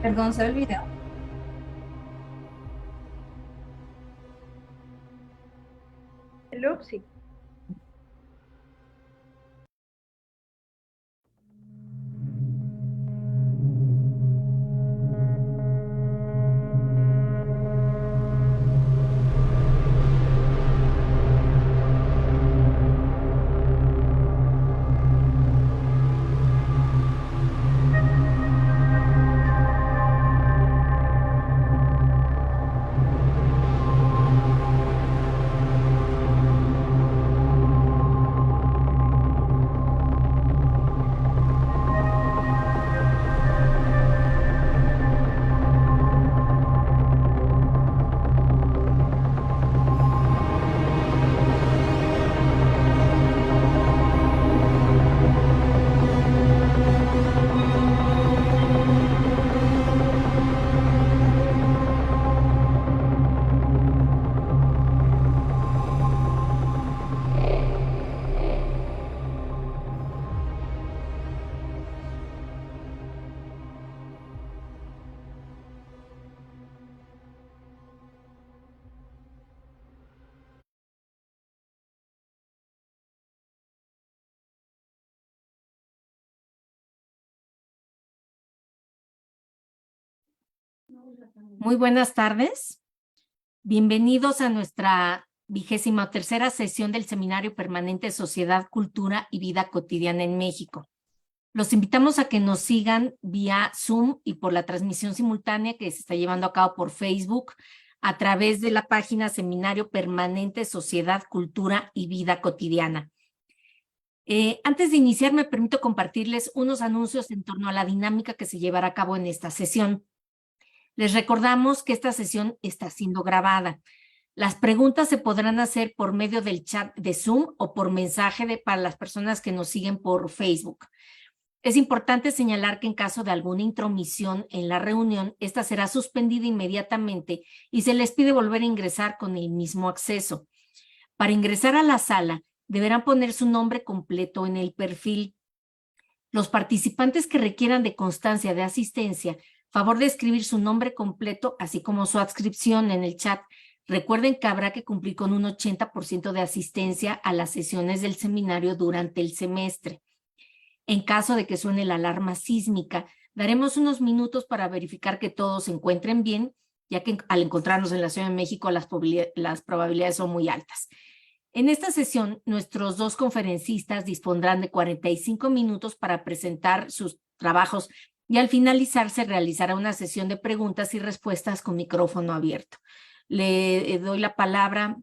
Perdón, se ve el video. Hello, sí. Muy buenas tardes. Bienvenidos a nuestra 23ª sesión del Seminario Permanente Sociedad, Cultura y Vida Cotidiana en México. Los invitamos a que nos sigan vía Zoom y por la transmisión simultánea que se está llevando a cabo por Facebook a través de la página Seminario Permanente Sociedad, Cultura y Vida Cotidiana. Antes de iniciar, me permito compartirles unos anuncios en torno a la dinámica que se llevará a cabo en esta sesión. Les recordamos que esta sesión está siendo grabada. Las preguntas se podrán hacer por medio del chat de Zoom o por mensaje para las personas que nos siguen por Facebook. Es importante señalar que en caso de alguna intromisión en la reunión, esta será suspendida inmediatamente y se les pide volver a ingresar con el mismo acceso. Para ingresar a la sala, deberán poner su nombre completo en el perfil. Los participantes que requieran de constancia de asistencia, favor de escribir su nombre completo, así como su adscripción en el chat. Recuerden que habrá que cumplir con un 80% de asistencia a las sesiones del seminario durante el semestre. En caso de que suene la alarma sísmica, daremos unos minutos para verificar que todos se encuentren bien, ya que al encontrarnos en la Ciudad de México las probabilidades son muy altas. En esta sesión, nuestros dos conferencistas dispondrán de 45 minutos para presentar sus trabajos y al finalizar se realizará una sesión de preguntas y respuestas con micrófono abierto. Le doy la palabra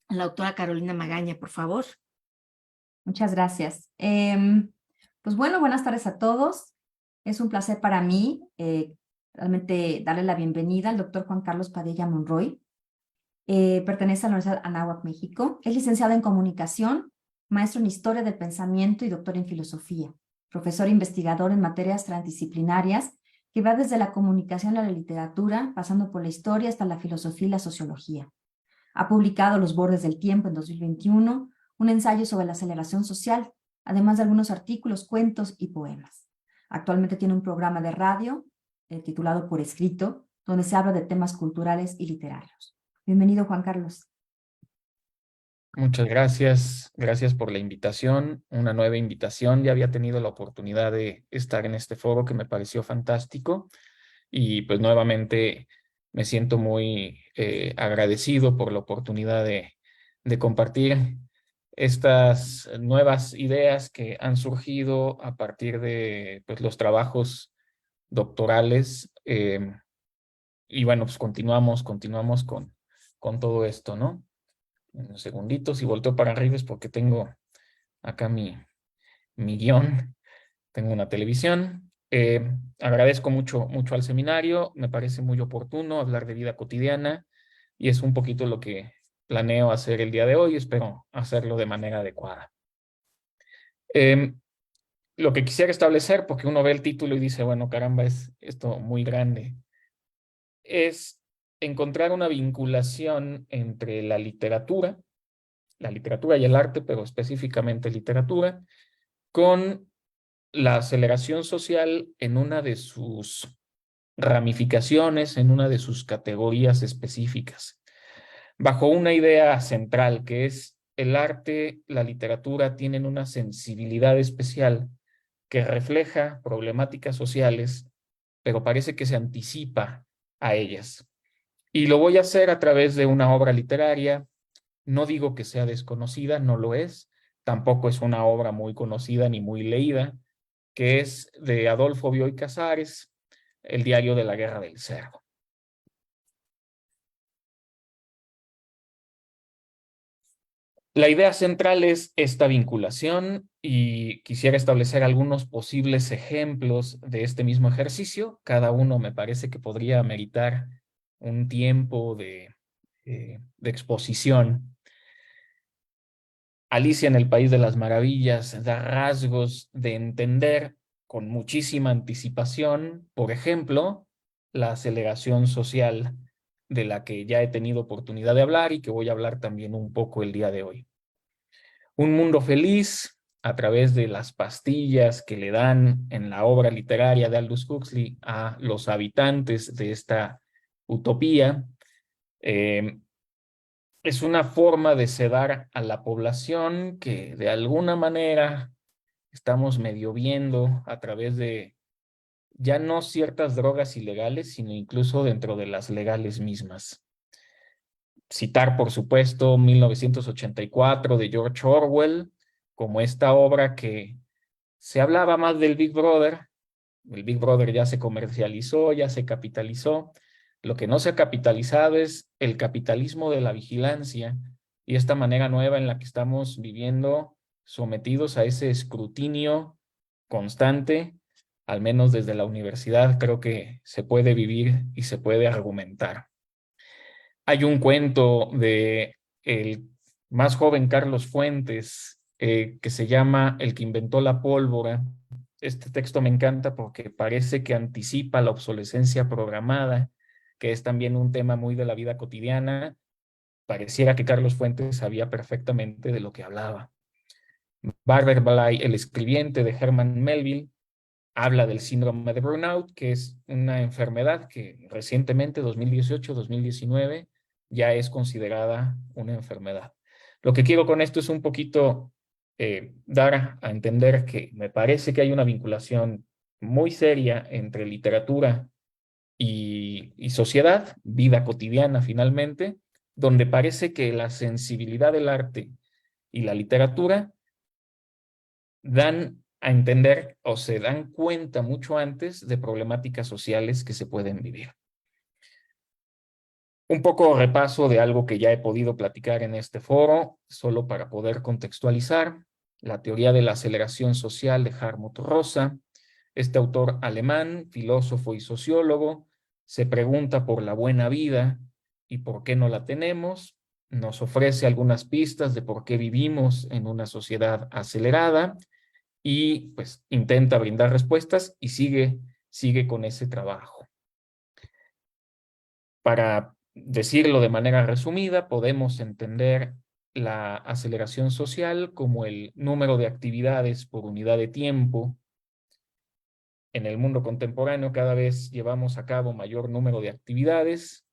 a la doctora Carolina Magaña, por favor. Muchas gracias. Pues bueno, buenas tardes a todos. Es un placer para mí realmente darle la bienvenida al doctor Juan Carlos Padilla Monroy. Pertenece a la Universidad Anáhuac, México. Es licenciado en comunicación, maestro en historia del pensamiento y doctor en filosofía. Profesor e investigador en materias transdisciplinarias que va desde la comunicación a la literatura, pasando por la historia hasta la filosofía y la sociología. Ha publicado Los bordes del tiempo en 2021, un ensayo sobre la aceleración social, además de algunos artículos, cuentos y poemas. Actualmente tiene un programa de radio titulado Por Escrito, donde se habla de temas culturales y literarios. Bienvenido, Juan Carlos. Muchas gracias. Gracias por la invitación, una nueva invitación. Ya había tenido la oportunidad de estar en este foro que me pareció fantástico y pues nuevamente me siento muy agradecido por la oportunidad de compartir estas nuevas ideas que han surgido a partir de pues, los trabajos doctorales. Y bueno, pues continuamos con todo esto, ¿no? Unos segunditos y volteo para arriba es porque tengo acá mi guión, tengo una televisión. Agradezco mucho al seminario, me parece muy oportuno hablar de vida cotidiana y es un poquito lo que planeo hacer el día de hoy, espero hacerlo de manera adecuada. Lo que quisiera establecer, porque uno ve el título y dice, bueno, caramba, es esto muy grande, es encontrar una vinculación entre la literatura y el arte, pero específicamente literatura, con la aceleración social en una de sus ramificaciones en una de sus categorías específicas, bajo una idea central que es el arte, la literatura tienen una sensibilidad especial que refleja problemáticas sociales, pero parece que se anticipa a ellas. Y lo voy a hacer a través de una obra literaria. No digo que sea desconocida, no lo es. Tampoco es una obra muy conocida ni muy leída, que es de Adolfo Bioy Casares, El diario de la Guerra del Cerdo. La idea central es esta vinculación y quisiera establecer algunos posibles ejemplos de este mismo ejercicio. Cada uno me parece que podría meritar un tiempo de exposición. Alicia en el País de las Maravillas da rasgos de entender con muchísima anticipación, por ejemplo, la aceleración social de la que ya he tenido oportunidad de hablar y que voy a hablar también un poco el día de hoy. Un mundo feliz, a través de las pastillas que le dan en la obra literaria de Aldous Huxley a los habitantes de esta utopía, es una forma de sedar a la población que de alguna manera estamos medio viendo a través de ya no ciertas drogas ilegales, sino incluso dentro de las legales mismas. Citar, por supuesto, 1984 de George Orwell, como esta obra que se hablaba más del Big Brother. El Big Brother ya se comercializó, ya se capitalizó. Lo que no se ha capitalizado es el capitalismo de la vigilancia y esta manera nueva en la que estamos viviendo sometidos a ese escrutinio constante, al menos desde la universidad, creo que se puede vivir y se puede argumentar. Hay un cuento de el más joven Carlos Fuentes que se llama El que inventó la pólvora. Este texto me encanta porque parece que anticipa la obsolescencia programada, que es también un tema muy de la vida cotidiana. Pareciera que Carlos Fuentes sabía perfectamente de lo que hablaba. Barber Blay, el escribiente de Herman Melville, habla del síndrome de burnout, que es una enfermedad que recientemente, 2018-2019, ya es considerada una enfermedad. Lo que quiero con esto es un poquito dar a entender que me parece que hay una vinculación muy seria entre literatura y sociedad, vida cotidiana finalmente, donde parece que la sensibilidad del arte y la literatura dan a entender o se dan cuenta mucho antes de problemáticas sociales que se pueden vivir. Un poco repaso de algo que ya he podido platicar en este foro, solo para poder contextualizar. La teoría de la aceleración social de Hartmut Rosa. Este autor alemán, filósofo y sociólogo, se pregunta por la buena vida y por qué no la tenemos. Nos ofrece algunas pistas de por qué vivimos en una sociedad acelerada y pues intenta brindar respuestas y sigue con ese trabajo. Para decirlo de manera resumida, podemos entender la aceleración social como el número de actividades por unidad de tiempo. En el mundo contemporáneo cada vez llevamos a cabo mayor número de actividades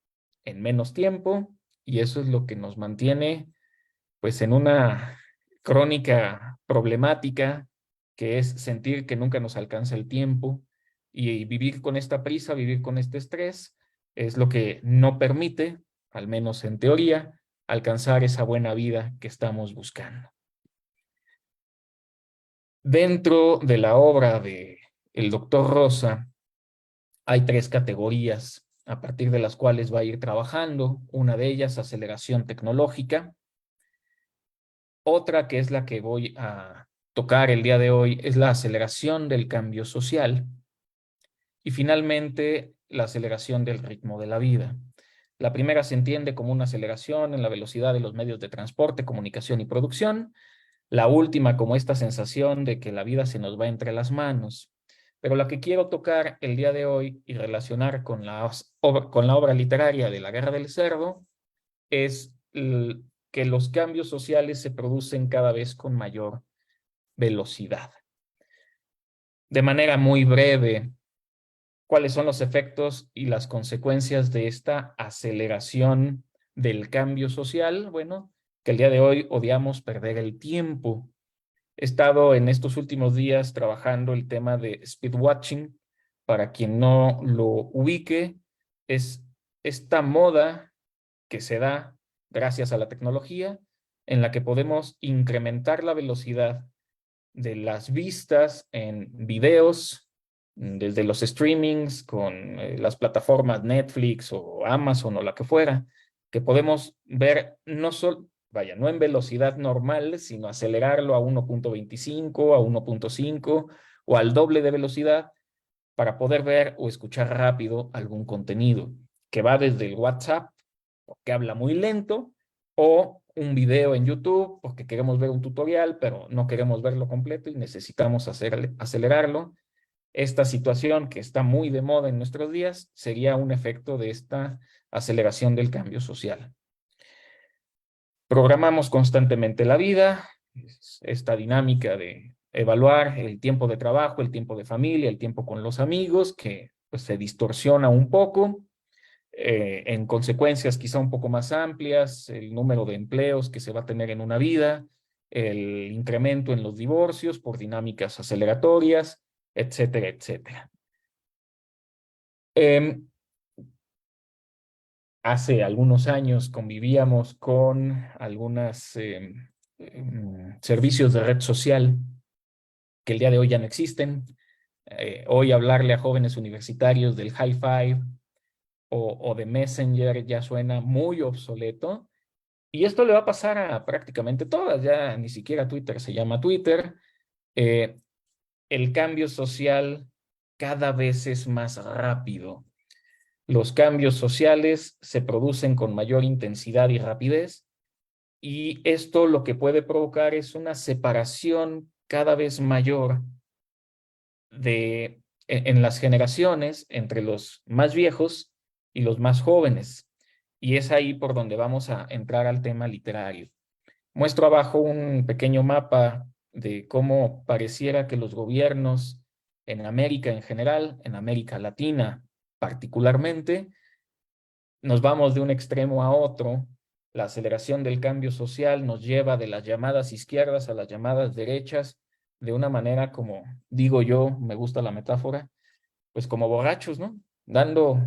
en menos tiempo y eso es lo que nos mantiene pues en una crónica problemática que es sentir que nunca nos alcanza el tiempo y vivir con esta prisa, vivir con este estrés, es lo que no permite, al menos en teoría, alcanzar esa buena vida que estamos buscando. Dentro de la obra de el Dr. Rosa hay 3 categorías a partir de las cuales va a ir trabajando. Una de ellas, aceleración tecnológica. Otra, que es la que voy a tocar el día de hoy, es la aceleración del cambio social. Y finalmente, la aceleración del ritmo de la vida. La primera se entiende como una aceleración en la velocidad de los medios de transporte, comunicación y producción. La última como esta sensación de que la vida se nos va entre las manos. Pero la que quiero tocar el día de hoy y relacionar con la obra literaria de La Guerra del Cerdo es que los cambios sociales se producen cada vez con mayor velocidad. De manera muy breve, ¿Cuáles son los efectos y las consecuencias de esta aceleración del cambio social? Bueno, que el día de hoy odiamos perder el tiempo. He estado en estos últimos días trabajando el tema de speedwatching. Para quien no lo ubique, es esta moda que se da gracias a la tecnología en la que podemos incrementar la velocidad de las vistas en videos, desde los streamings con las plataformas Netflix o Amazon o la que fuera, que podemos ver no en velocidad normal, sino acelerarlo a 1.25, a 1.5 o al doble de velocidad para poder ver o escuchar rápido algún contenido que va desde el WhatsApp, porque habla muy lento, o un video en YouTube, porque queremos ver un tutorial, pero no queremos verlo completo y necesitamos acelerarlo. Esta situación que está muy de moda en nuestros días sería un efecto de esta aceleración del cambio social. Programamos constantemente la vida, esta dinámica de evaluar el tiempo de trabajo, el tiempo de familia, el tiempo con los amigos, que pues, se distorsiona un poco, en consecuencias quizá un poco más amplias, el número de empleos que se va a tener en una vida, el incremento en los divorcios por dinámicas aceleratorias, etcétera, etcétera. Hace algunos años convivíamos con algunos servicios de red social que el día de hoy ya no existen. Hoy hablarle a jóvenes universitarios del High Five o de Messenger ya suena muy obsoleto. Y esto le va a pasar a prácticamente todas, ya ni siquiera Twitter se llama Twitter. El cambio social cada vez es más rápido. Los cambios sociales se producen con mayor intensidad y rapidez, y esto lo que puede provocar es una separación cada vez mayor en las generaciones entre los más viejos y los más jóvenes. Y es ahí por donde vamos a entrar al tema literario. Muestro abajo un pequeño mapa de cómo pareciera que los gobiernos en América en general, en América Latina particularmente, nos vamos de un extremo a otro. La aceleración del cambio social nos lleva de las llamadas izquierdas a las llamadas derechas de una manera, como digo yo, me gusta la metáfora, pues como borrachos, ¿no? Dando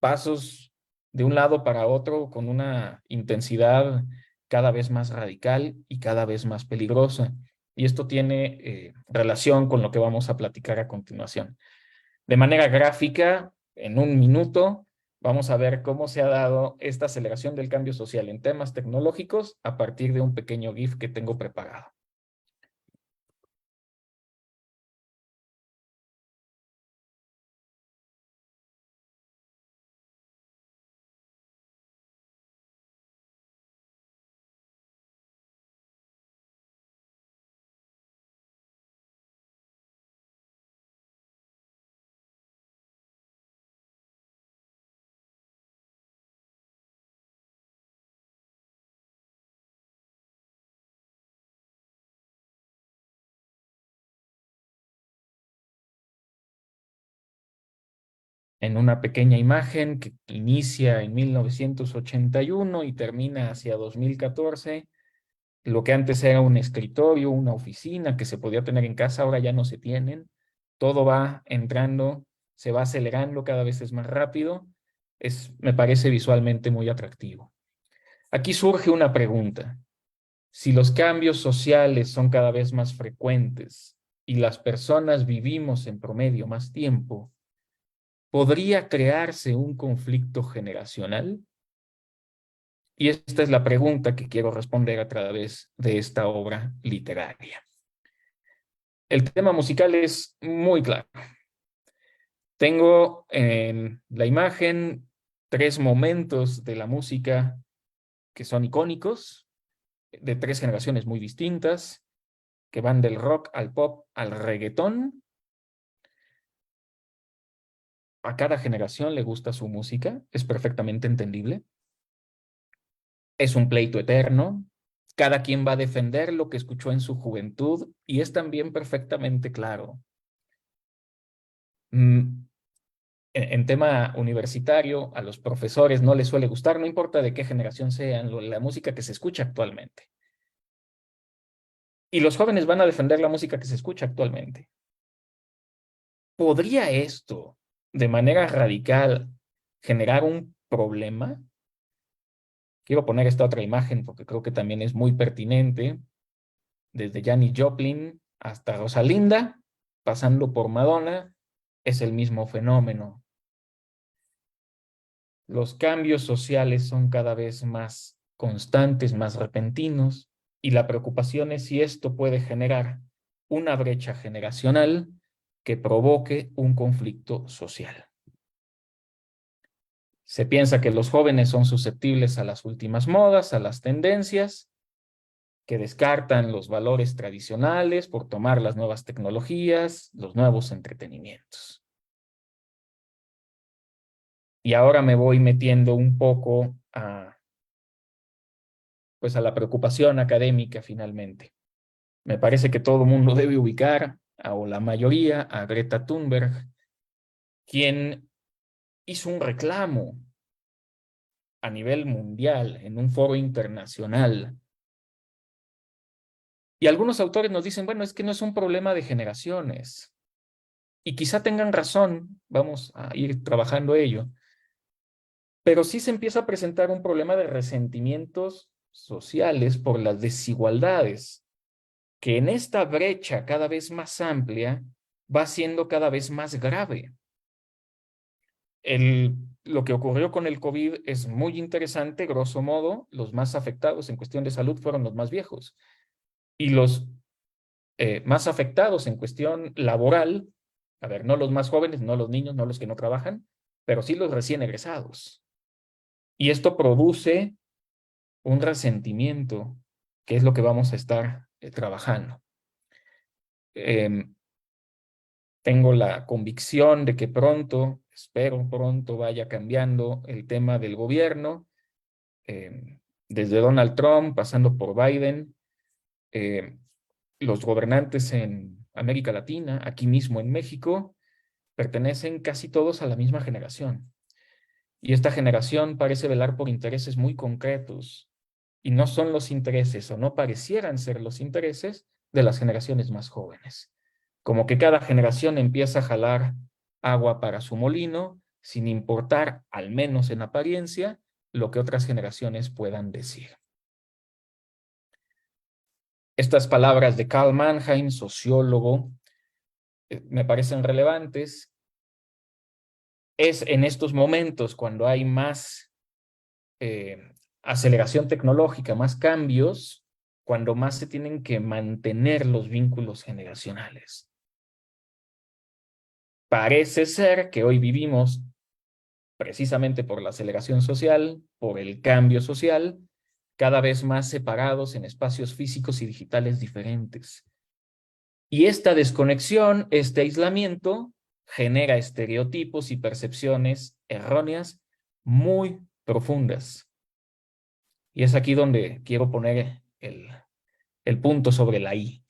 pasos de un lado para otro con una intensidad cada vez más radical y cada vez más peligrosa. Y esto tiene relación con lo que vamos a platicar a continuación. De manera gráfica, en un minuto, vamos a ver cómo se ha dado esta aceleración del cambio social en temas tecnológicos a partir de un pequeño GIF que tengo preparado. En una pequeña imagen que inicia en 1981 y termina hacia 2014, lo que antes era un escritorio, una oficina que se podía tener en casa, ahora ya no se tienen. Todo va entrando, se va acelerando, cada vez es más rápido. Me parece visualmente muy atractivo. Aquí surge una pregunta. Si los cambios sociales son cada vez más frecuentes y las personas vivimos en promedio más tiempo, ¿podría crearse un conflicto generacional? Y esta es la pregunta que quiero responder a través de esta obra literaria. El tema musical es muy claro. Tengo en la imagen 3 momentos de la música que son icónicos, de 3 generaciones muy distintas, que van del rock al pop al reggaetón. A cada generación le gusta su música, es perfectamente entendible. Es un pleito eterno. Cada quien va a defender lo que escuchó en su juventud y es también perfectamente claro. en tema universitario, a los profesores no les suele gustar, no importa de qué generación sean, la música que se escucha actualmente. Y los jóvenes van a defender la música que se escucha actualmente. ¿Podría esto, de manera radical, generar un problema? Quiero poner esta otra imagen porque creo que también es muy pertinente. Desde Janis Joplin hasta Rosalinda, pasando por Madonna, es el mismo fenómeno. Los cambios sociales son cada vez más constantes, más repentinos, y la preocupación es si esto puede generar una brecha generacional que provoque un conflicto social. Se piensa que los jóvenes son susceptibles a las últimas modas, a las tendencias, que descartan los valores tradicionales por tomar las nuevas tecnologías, los nuevos entretenimientos. Y ahora me voy metiendo un poco pues a la preocupación académica finalmente. Me parece que todo el mundo debe ubicar, o la mayoría, a Greta Thunberg, quien hizo un reclamo a nivel mundial, en un foro internacional. Y algunos autores nos dicen, bueno, es que no es un problema de generaciones. Y quizá tengan razón, vamos a ir trabajando ello. Pero sí se empieza a presentar un problema de resentimientos sociales por las desigualdades, que en esta brecha cada vez más amplia va siendo cada vez más grave. Lo que ocurrió con el COVID es muy interesante, grosso modo, los más afectados en cuestión de salud fueron los más viejos. Y los más afectados en cuestión laboral, a ver, no los más jóvenes, no los niños, no los que no trabajan, pero sí los recién egresados. Y esto produce un resentimiento, que es lo que vamos a estar trabajando. Tengo la convicción de que pronto, espero pronto vaya cambiando el tema del gobierno, desde Donald Trump, pasando por Biden, los gobernantes en América Latina, aquí mismo en México, pertenecen casi todos a la misma generación. Y esta generación parece velar por intereses muy concretos, y no son los intereses, o no parecieran ser los intereses, de las generaciones más jóvenes. Como que cada generación empieza a jalar agua para su molino, sin importar, al menos en apariencia, lo que otras generaciones puedan decir. Estas palabras de Karl Mannheim, sociólogo, me parecen relevantes. Es en estos momentos cuando hay más aceleración tecnológica, más cambios, cuando más se tienen que mantener los vínculos generacionales. Parece ser que hoy vivimos, precisamente por la aceleración social, por el cambio social, cada vez más separados en espacios físicos y digitales diferentes. Y esta desconexión, este aislamiento, genera estereotipos y percepciones erróneas muy profundas. Y es aquí donde quiero poner el punto sobre la I.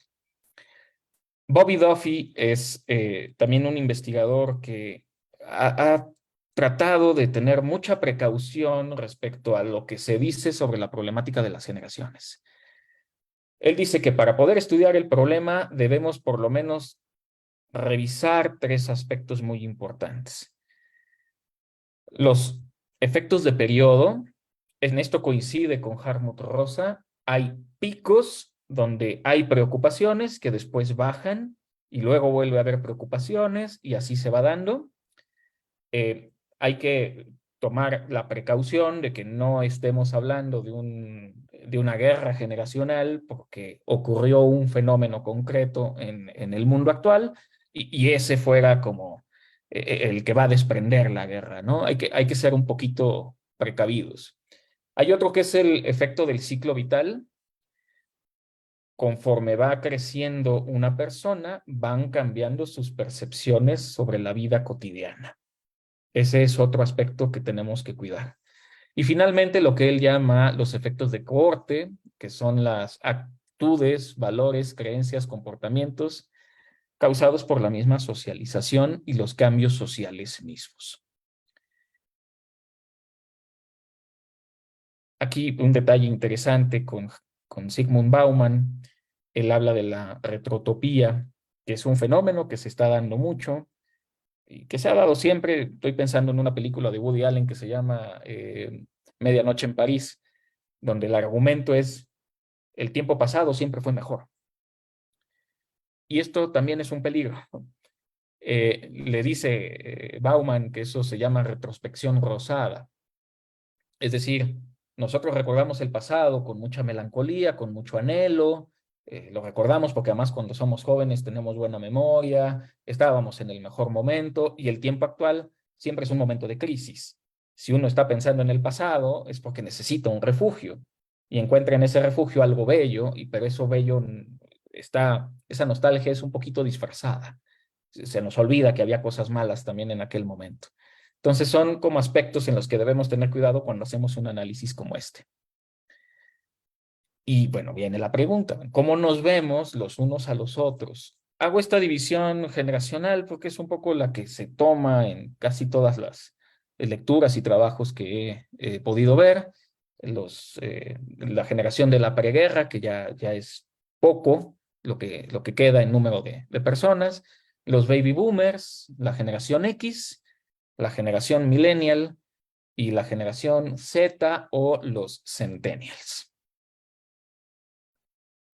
Bobby Duffy es también un investigador que ha tratado de tener mucha precaución respecto a lo que se dice sobre la problemática de las generaciones. Él dice que para poder estudiar el problema debemos por lo menos revisar 3 aspectos muy importantes. Los efectos de periodo, en esto coincide con Hartmut Rosa, hay picos donde hay preocupaciones que después bajan y luego vuelve a haber preocupaciones y así se va dando. Hay que tomar la precaución de que no estemos hablando de una guerra generacional porque ocurrió un fenómeno concreto en el mundo actual y ese fuera como el que va a desprender la guerra, ¿no? Hay que ser un poquito precavidos. Hay otro que es el efecto del ciclo vital. Conforme va creciendo una persona, van cambiando sus percepciones sobre la vida cotidiana. Ese es otro aspecto que tenemos que cuidar. Y finalmente lo que él llama los efectos de cohorte, que son las actitudes, valores, creencias, comportamientos causados por la misma socialización y los cambios sociales mismos. Aquí un detalle interesante con Zygmunt Bauman. Él habla de la retrotopía, que es un fenómeno que se está dando mucho y que se ha dado siempre. Estoy pensando en una película de Woody Allen que se llama Medianoche en París, donde el argumento es: el tiempo pasado siempre fue mejor. Y esto también es un peligro. Le dice Bauman que eso se llama retrospección rosada. Es decir, nosotros recordamos el pasado con mucha melancolía, con mucho anhelo, lo recordamos porque además cuando somos jóvenes tenemos buena memoria, estábamos en el mejor momento, y el tiempo actual siempre es un momento de crisis. Si uno está pensando en el pasado es porque necesita un refugio y encuentra en ese refugio algo bello, pero eso bello esa nostalgia es un poquito disfrazada. Se nos olvida que había cosas malas también en aquel momento. Entonces son como aspectos en los que debemos tener cuidado cuando hacemos un análisis como este. Y bueno, viene la pregunta: ¿cómo nos vemos los unos a los otros? Hago esta división generacional porque es un poco la que se toma en casi todas las lecturas y trabajos que he podido ver. La generación de la preguerra, que ya es poco lo que queda en número de personas. Los baby boomers, la generación X, la generación millennial y la generación Z o los centennials.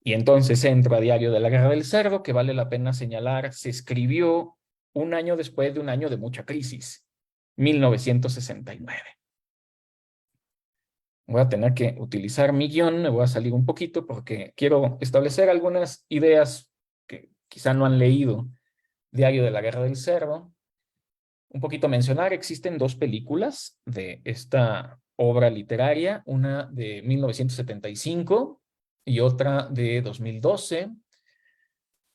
Y entonces entro a Diario de la Guerra del Cerdo, que vale la pena señalar, se escribió un año después de un año de mucha crisis, 1969. Voy a tener que utilizar mi guión, me voy a salir un poquito porque quiero establecer algunas ideas que quizá no han leído Diario de la Guerra del Cerdo. Un poquito mencionar, existen dos películas de esta obra literaria, una de 1975 y otra de 2012,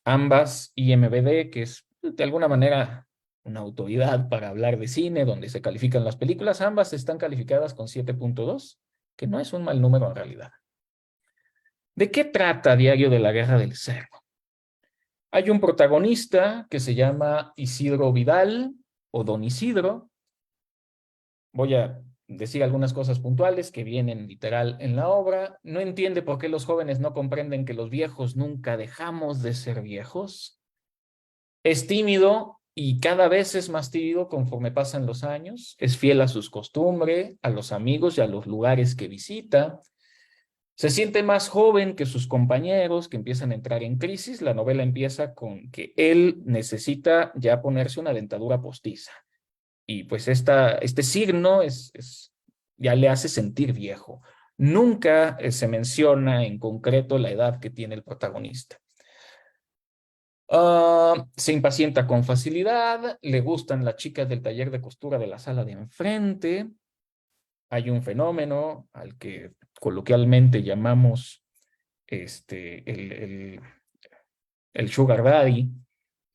ambas IMDb, que es de alguna manera una autoridad para hablar de cine, donde se califican las películas. Ambas están calificadas con 7.2, que no es un mal número en realidad. ¿De qué trata Diario de la Guerra del Cerdo? Hay un protagonista que se llama Isidro Vidal, o Don Isidro. Voy a decir algunas cosas puntuales que vienen literal en la obra. No entiende por qué los jóvenes no comprenden que los viejos nunca dejamos de ser viejos. Es tímido y cada vez es más tímido conforme pasan los años. Es fiel a sus costumbres, a los amigos y a los lugares que visita. Se siente más joven que sus compañeros, que empiezan a entrar en crisis. La novela empieza con que él necesita ya ponerse una dentadura postiza. Y pues este signo ya le hace sentir viejo. Nunca se menciona en concreto la edad que tiene el protagonista. Se impacienta con facilidad, le gustan las chicas del taller de costura de la sala de enfrente. Hay un fenómeno al que coloquialmente llamamos el sugar daddy,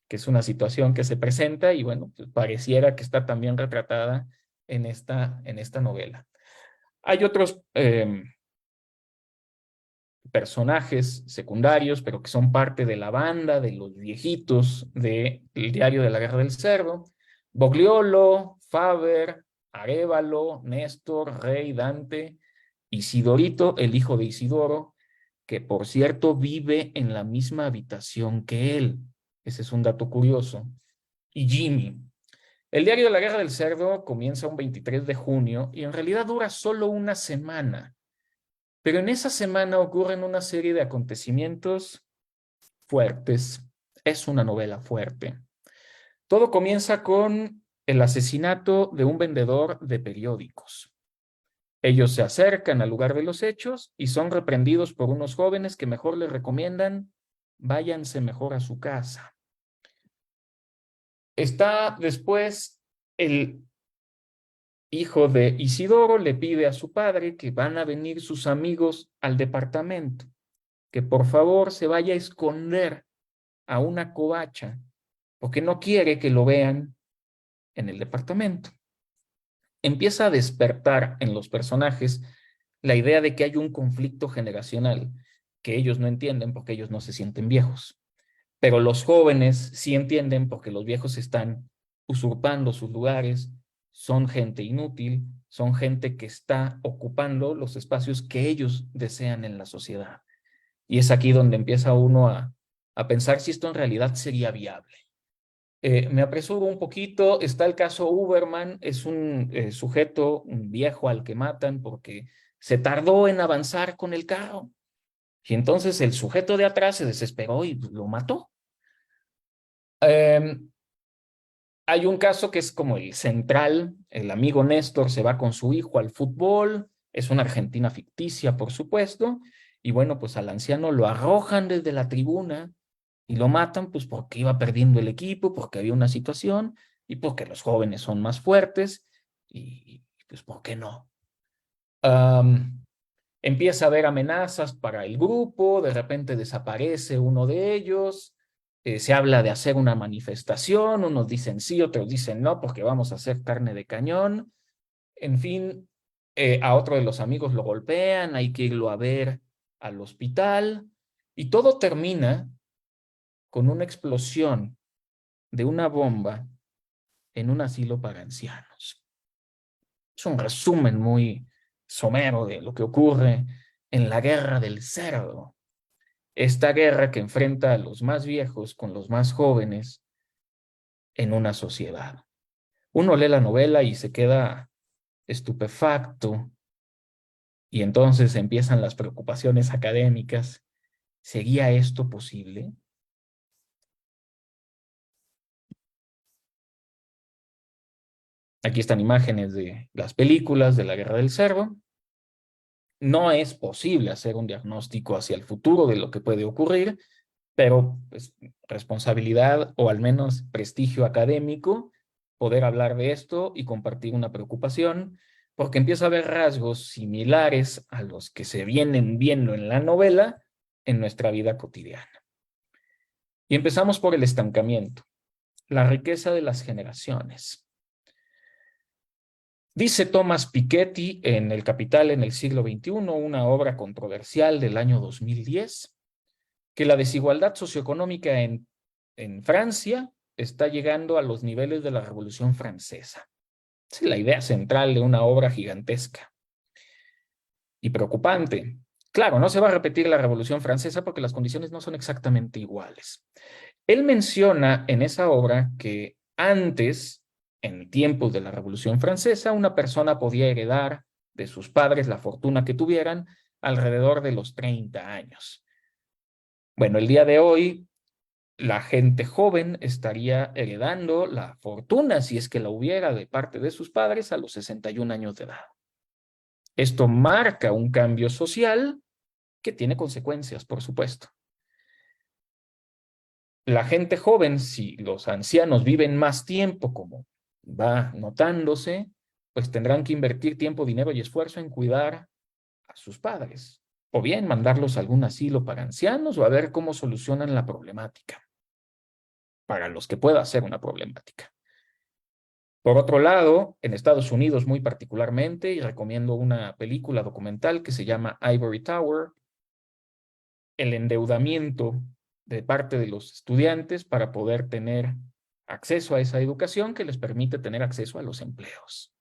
que es una situación que se presenta y bueno, pues pareciera que está también retratada en esta novela. Hay otros personajes secundarios, pero que son parte de la banda de los viejitos del Diario de la Guerra del Cerdo: Bogliolo, Faber, Arévalo, Néstor, Rey, Dante, Isidorito, el hijo de Isidoro, que por cierto vive en la misma habitación que él. Ese es un dato curioso. Y Jimmy. El Diario de la Guerra del Cerdo comienza un 23 de junio y en realidad dura solo una semana. Pero en esa semana ocurren una serie de acontecimientos fuertes. Es una novela fuerte. Todo comienza con el asesinato de un vendedor de periódicos. Ellos se acercan al lugar de los hechos y son reprendidos por unos jóvenes que mejor les recomiendan: váyanse mejor a su casa. Está después el hijo de Isidoro, le pide a su padre que van a venir sus amigos al departamento, que por favor se vaya a esconder a una covacha, porque no quiere que lo vean en el departamento. Empieza a despertar en los personajes la idea de que hay un conflicto generacional que ellos no entienden porque ellos no se sienten viejos. Pero los jóvenes sí entienden porque los viejos están usurpando sus lugares, son gente inútil, son gente que está ocupando los espacios que ellos desean en la sociedad. Y es aquí donde empieza uno a pensar si esto en realidad sería viable. Me apresuro un poquito, está el caso Uberman, es un sujeto, un viejo al que matan porque se tardó en avanzar con el carro. Y entonces el sujeto de atrás se desesperó y lo mató. Hay un caso que es como el central, el amigo Néstor se va con su hijo al fútbol, es una Argentina ficticia, por supuesto, y bueno, pues al anciano lo arrojan desde la tribuna y lo matan, pues porque iba perdiendo el equipo, porque había una situación y porque los jóvenes son más fuertes y pues ¿por qué no? Empieza a haber amenazas para el grupo, de repente desaparece uno de ellos, se habla de hacer una manifestación, unos dicen sí, otros dicen no, porque vamos a hacer carne de cañón. En fin, a otro de los amigos lo golpean, hay que irlo a ver al hospital, y todo termina con una explosión de una bomba en un asilo para ancianos. Es un resumen muy somero de lo que ocurre en la Guerra del Cerdo. Esta guerra que enfrenta a los más viejos con los más jóvenes en una sociedad. Uno lee la novela y se queda estupefacto, y entonces empiezan las preocupaciones académicas. ¿Sería esto posible? Aquí están imágenes de las películas de la Guerra del Cerdo. No es posible hacer un diagnóstico hacia el futuro de lo que puede ocurrir, pero pues, responsabilidad o al menos prestigio académico, poder hablar de esto y compartir una preocupación, porque empieza a haber rasgos similares a los que se vienen viendo en la novela en nuestra vida cotidiana. Y empezamos por el estancamiento, la riqueza de las generaciones. Dice Thomas Piketty en El Capital en el siglo XXI, una obra controversial del año 2010, que la desigualdad socioeconómica en Francia está llegando a los niveles de la Revolución Francesa. Es la idea central de una obra gigantesca y preocupante. Claro, no se va a repetir la Revolución Francesa porque las condiciones no son exactamente iguales. Él menciona en esa obra que antes, en tiempos de la Revolución Francesa, una persona podía heredar de sus padres la fortuna que tuvieran alrededor de los 30 años. Bueno, el día de hoy, la gente joven estaría heredando la fortuna, si es que la hubiera, de parte de sus padres a los 61 años de edad. Esto marca un cambio social que tiene consecuencias, por supuesto. La gente joven, si los ancianos viven más tiempo, como va notándose, pues tendrán que invertir tiempo, dinero y esfuerzo en cuidar a sus padres, o bien mandarlos a algún asilo para ancianos o a ver cómo solucionan la problemática, para los que pueda ser una problemática. Por otro lado, en Estados Unidos muy particularmente, y recomiendo una película documental que se llama Ivory Tower, el endeudamiento de parte de los estudiantes para poder tener acceso a esa educación que les permite tener acceso a los empleos.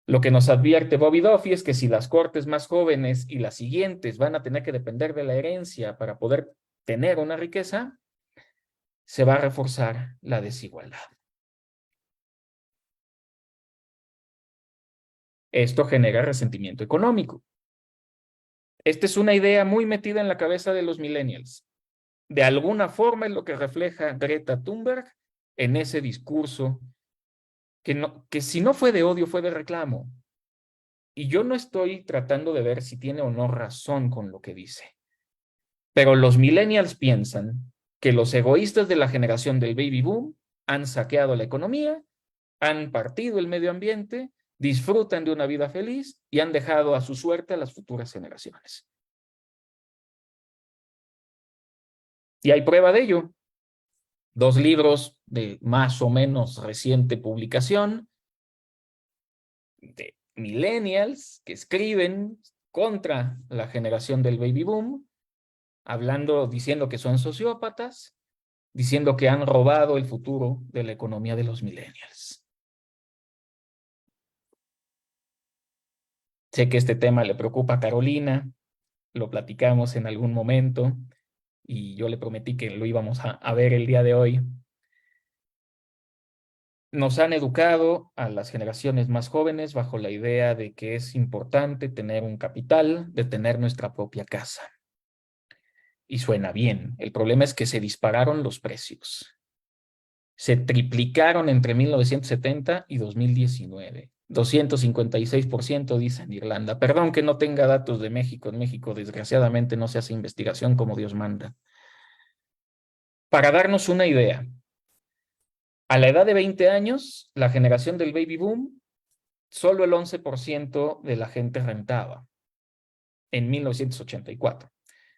Lo que nos advierte Bobby Duffy es que si las cortes más jóvenes y las siguientes van a tener que depender de la herencia para poder tener una riqueza, se va a reforzar la desigualdad. Esto genera resentimiento económico. Esta es una idea muy metida en la cabeza de los millennials. De alguna forma es lo que refleja Greta Thunberg en ese discurso que si no fue de odio, fue de reclamo. Y yo no estoy tratando de ver si tiene o no razón con lo que dice. Pero los millennials piensan que los egoístas de la generación del baby boom han saqueado la economía, han partido el medio ambiente, disfrutan de una vida feliz y han dejado a su suerte a las futuras generaciones. Y hay prueba de ello. 2 libros de más o menos reciente publicación de millennials que escriben contra la generación del baby boom hablando, diciendo que son sociópatas, diciendo que han robado el futuro de la economía de los millennials. Sé que este tema le preocupa a Carolina, lo platicamos en algún momento y yo le prometí que lo íbamos a ver el día de hoy. Nos han educado a las generaciones más jóvenes bajo la idea de que es importante tener un capital, de tener nuestra propia casa. Y suena bien. El problema es que se dispararon los precios. Se triplicaron entre 1970 y 2019. 256% dice en Irlanda. Perdón que no tenga datos de México. En México, desgraciadamente, no se hace investigación como Dios manda. Para darnos una idea, a la edad de 20 años, la generación del baby boom, solo el 11% de la gente rentaba en 1984.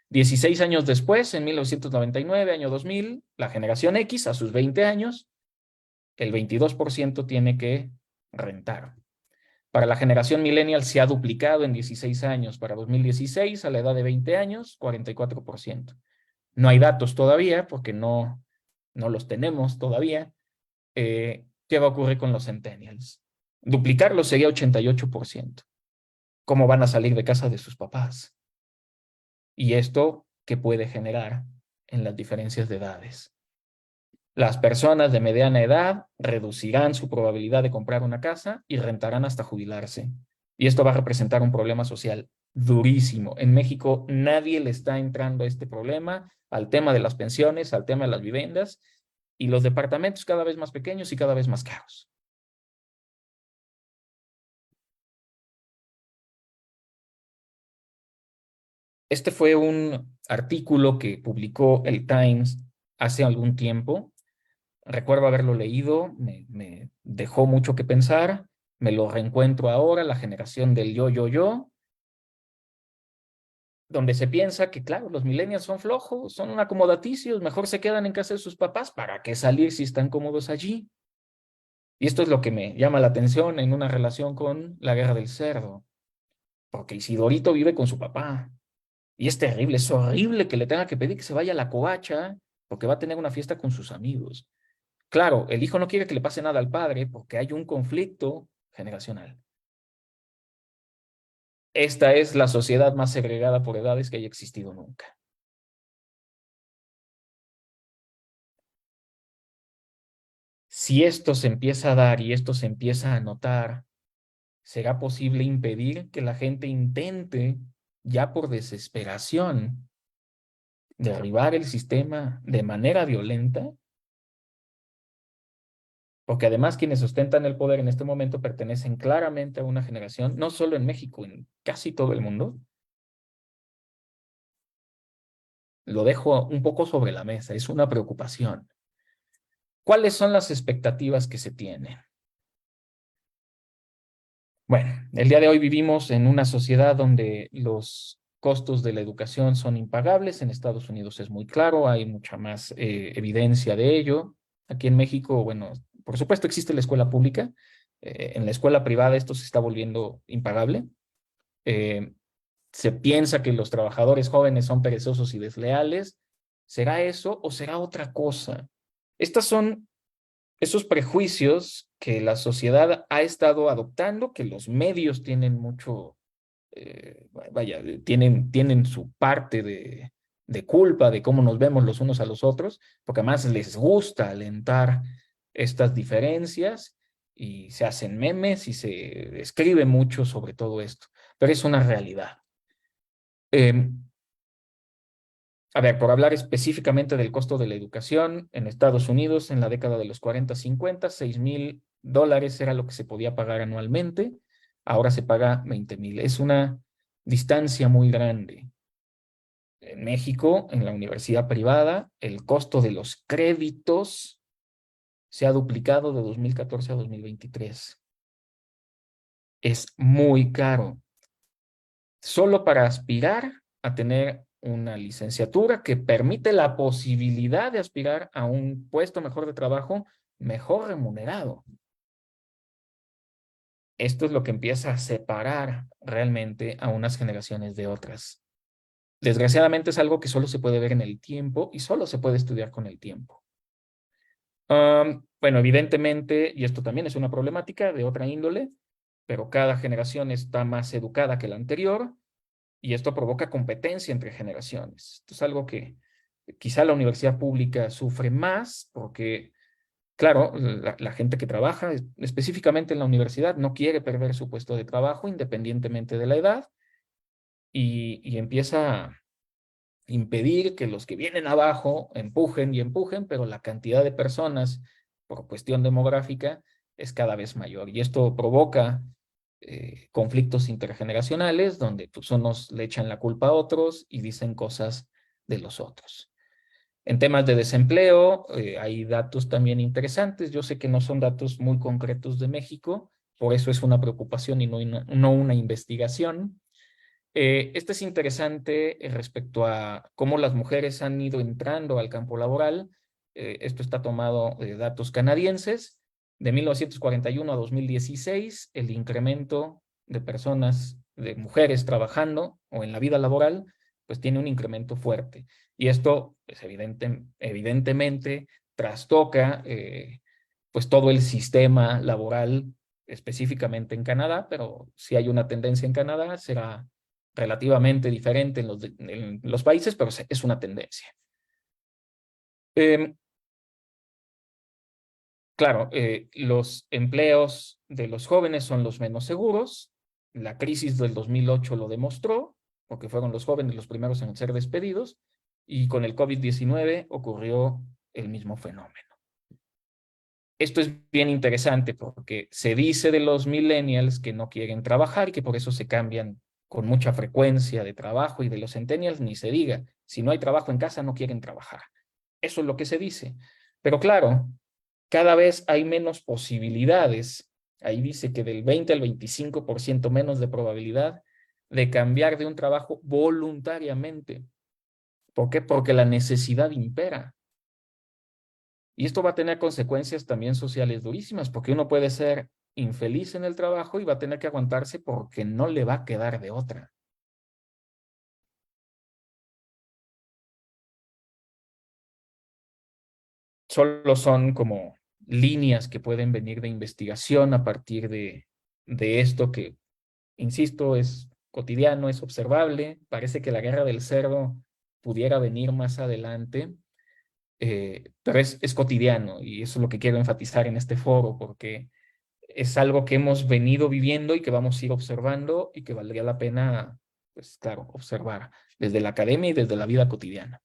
16 años después, en 1999, año 2000, la generación X, a sus 20 años, el 22% tiene que rentar. Para la generación millennial se ha duplicado en 16 años. Para 2016, a la edad de 20 años, 44%. No hay datos todavía porque no los tenemos todavía. ¿Qué va a ocurrir con los centennials? Duplicarlo sería 88%. ¿Cómo van a salir de casa de sus papás? Y esto, ¿qué puede generar en las diferencias de edades? Las personas de mediana edad reducirán su probabilidad de comprar una casa y rentarán hasta jubilarse. Y esto va a representar un problema social durísimo. En México nadie le está entrando a este problema, al tema de las pensiones, al tema de las viviendas, y los departamentos cada vez más pequeños y cada vez más caros. Este fue un artículo que publicó el Times hace algún tiempo. Recuerdo haberlo leído, me dejó mucho que pensar, me lo reencuentro ahora, la generación del yo, donde se piensa que, claro, los millennials son flojos, son acomodaticios, mejor se quedan en casa de sus papás, ¿para qué salir si están cómodos allí? Y esto es lo que me llama la atención en una relación con La Guerra del Cerdo, porque Isidorito vive con su papá, y es terrible, es horrible que le tenga que pedir que se vaya a la covacha, porque va a tener una fiesta con sus amigos. Claro, el hijo no quiere que le pase nada al padre porque hay un conflicto generacional. Esta es la sociedad más segregada por edades que haya existido nunca. Si esto se empieza a dar y esto se empieza a notar, ¿será posible impedir que la gente intente, ya por desesperación, derribar el sistema de manera violenta? Porque además quienes ostentan el poder en este momento pertenecen claramente a una generación, no solo en México, en casi todo el mundo. Lo dejo un poco sobre la mesa, es una preocupación. ¿Cuáles son las expectativas que se tienen? Bueno, el día de hoy vivimos en una sociedad donde los costos de la educación son impagables. En Estados Unidos es muy claro, hay mucha más evidencia de ello. Aquí en México, bueno, por supuesto existe la escuela pública. En la escuela privada esto se está volviendo impagable. Se piensa que los trabajadores jóvenes son perezosos y desleales. ¿Será eso o será otra cosa? Estos son esos prejuicios que la sociedad ha estado adoptando, que los medios tienen mucho, tienen su parte de culpa de cómo nos vemos los unos a los otros, porque además les gusta alentar estas diferencias y se hacen memes y se escribe mucho sobre todo esto, pero es una realidad. A ver, por hablar específicamente del costo de la educación, en Estados Unidos, en la década de los 40, 50, $6,000 era lo que se podía pagar anualmente. Ahora se paga 20,000. Es una distancia muy grande. En México, en la universidad privada, el costo de los créditos se ha duplicado de 2014 a 2023. Es muy caro. Solo para aspirar a tener una licenciatura que permite la posibilidad de aspirar a un puesto mejor de trabajo, mejor remunerado. Esto es lo que empieza a separar realmente a unas generaciones de otras. desgraciadamente es algo que solo se puede ver en el tiempo y solo se puede estudiar con el tiempo. Bueno, evidentemente, y esto también es una problemática de otra índole, pero cada generación está más educada que la anterior y esto provoca competencia entre generaciones. Esto es algo que quizá la universidad pública sufre más porque, claro, la gente que trabaja específicamente en la universidad no quiere perder su puesto de trabajo independientemente de la edad y empieza a impedir que los que vienen abajo empujen y empujen, pero la cantidad de personas por cuestión demográfica es cada vez mayor y esto provoca conflictos intergeneracionales donde pues, unos le echan la culpa a otros y dicen cosas de los otros. En temas de desempleo, hay datos también interesantes. Yo sé que no son datos muy concretos de México, por eso es una preocupación y no una investigación. Este es interesante respecto a cómo las mujeres han ido entrando al campo laboral. Esto está tomado de datos canadienses. De 1941 a 2016, el incremento de personas, de mujeres trabajando o en la vida laboral, pues tiene un incremento fuerte. Y esto, pues evidentemente, trastoca pues todo el sistema laboral, específicamente en Canadá, pero si hay una tendencia en Canadá, será relativamente diferente en los países, pero es una tendencia. Claro, los empleos de los jóvenes son los menos seguros. La crisis del 2008 lo demostró, porque fueron los jóvenes los primeros en ser despedidos, y con el COVID-19 ocurrió el mismo fenómeno. Esto es bien interesante porque se dice de los millennials que no quieren trabajar y que por eso se cambian con mucha frecuencia de trabajo, y de los centennials ni se diga. Si no hay trabajo en casa, no quieren trabajar. Eso es lo que se dice. Pero claro, cada vez hay menos posibilidades. Ahí dice que del 20 al 25% menos de probabilidad de cambiar de un trabajo voluntariamente. ¿Por qué? Porque la necesidad impera. Y esto va a tener consecuencias también sociales durísimas, porque uno puede ser infeliz en el trabajo y va a tener que aguantarse porque no le va a quedar de otra. Solo son como líneas que pueden venir de investigación a partir de esto que, insisto, es cotidiano, es observable. Parece que la guerra del cerdo pudiera venir más adelante, pero es cotidiano y eso es lo que quiero enfatizar en este foro, porque es algo que hemos venido viviendo y que vamos a ir observando y que valdría la pena, pues claro, observar desde la academia y desde la vida cotidiana.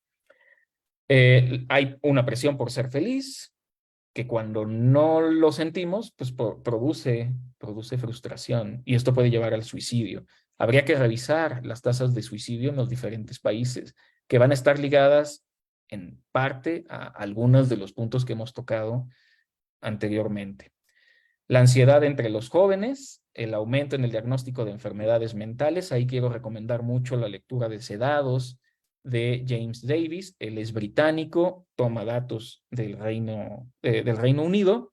Hay una presión por ser feliz, que cuando no lo sentimos, pues produce frustración y esto puede llevar al suicidio. Habría que revisar las tasas de suicidio en los diferentes países, que van a estar ligadas en parte a algunos de los puntos que hemos tocado anteriormente. La ansiedad entre los jóvenes, el aumento en el diagnóstico de enfermedades mentales. Ahí quiero recomendar mucho la lectura de Sedados de James Davis. Él es británico, toma datos del Reino Unido,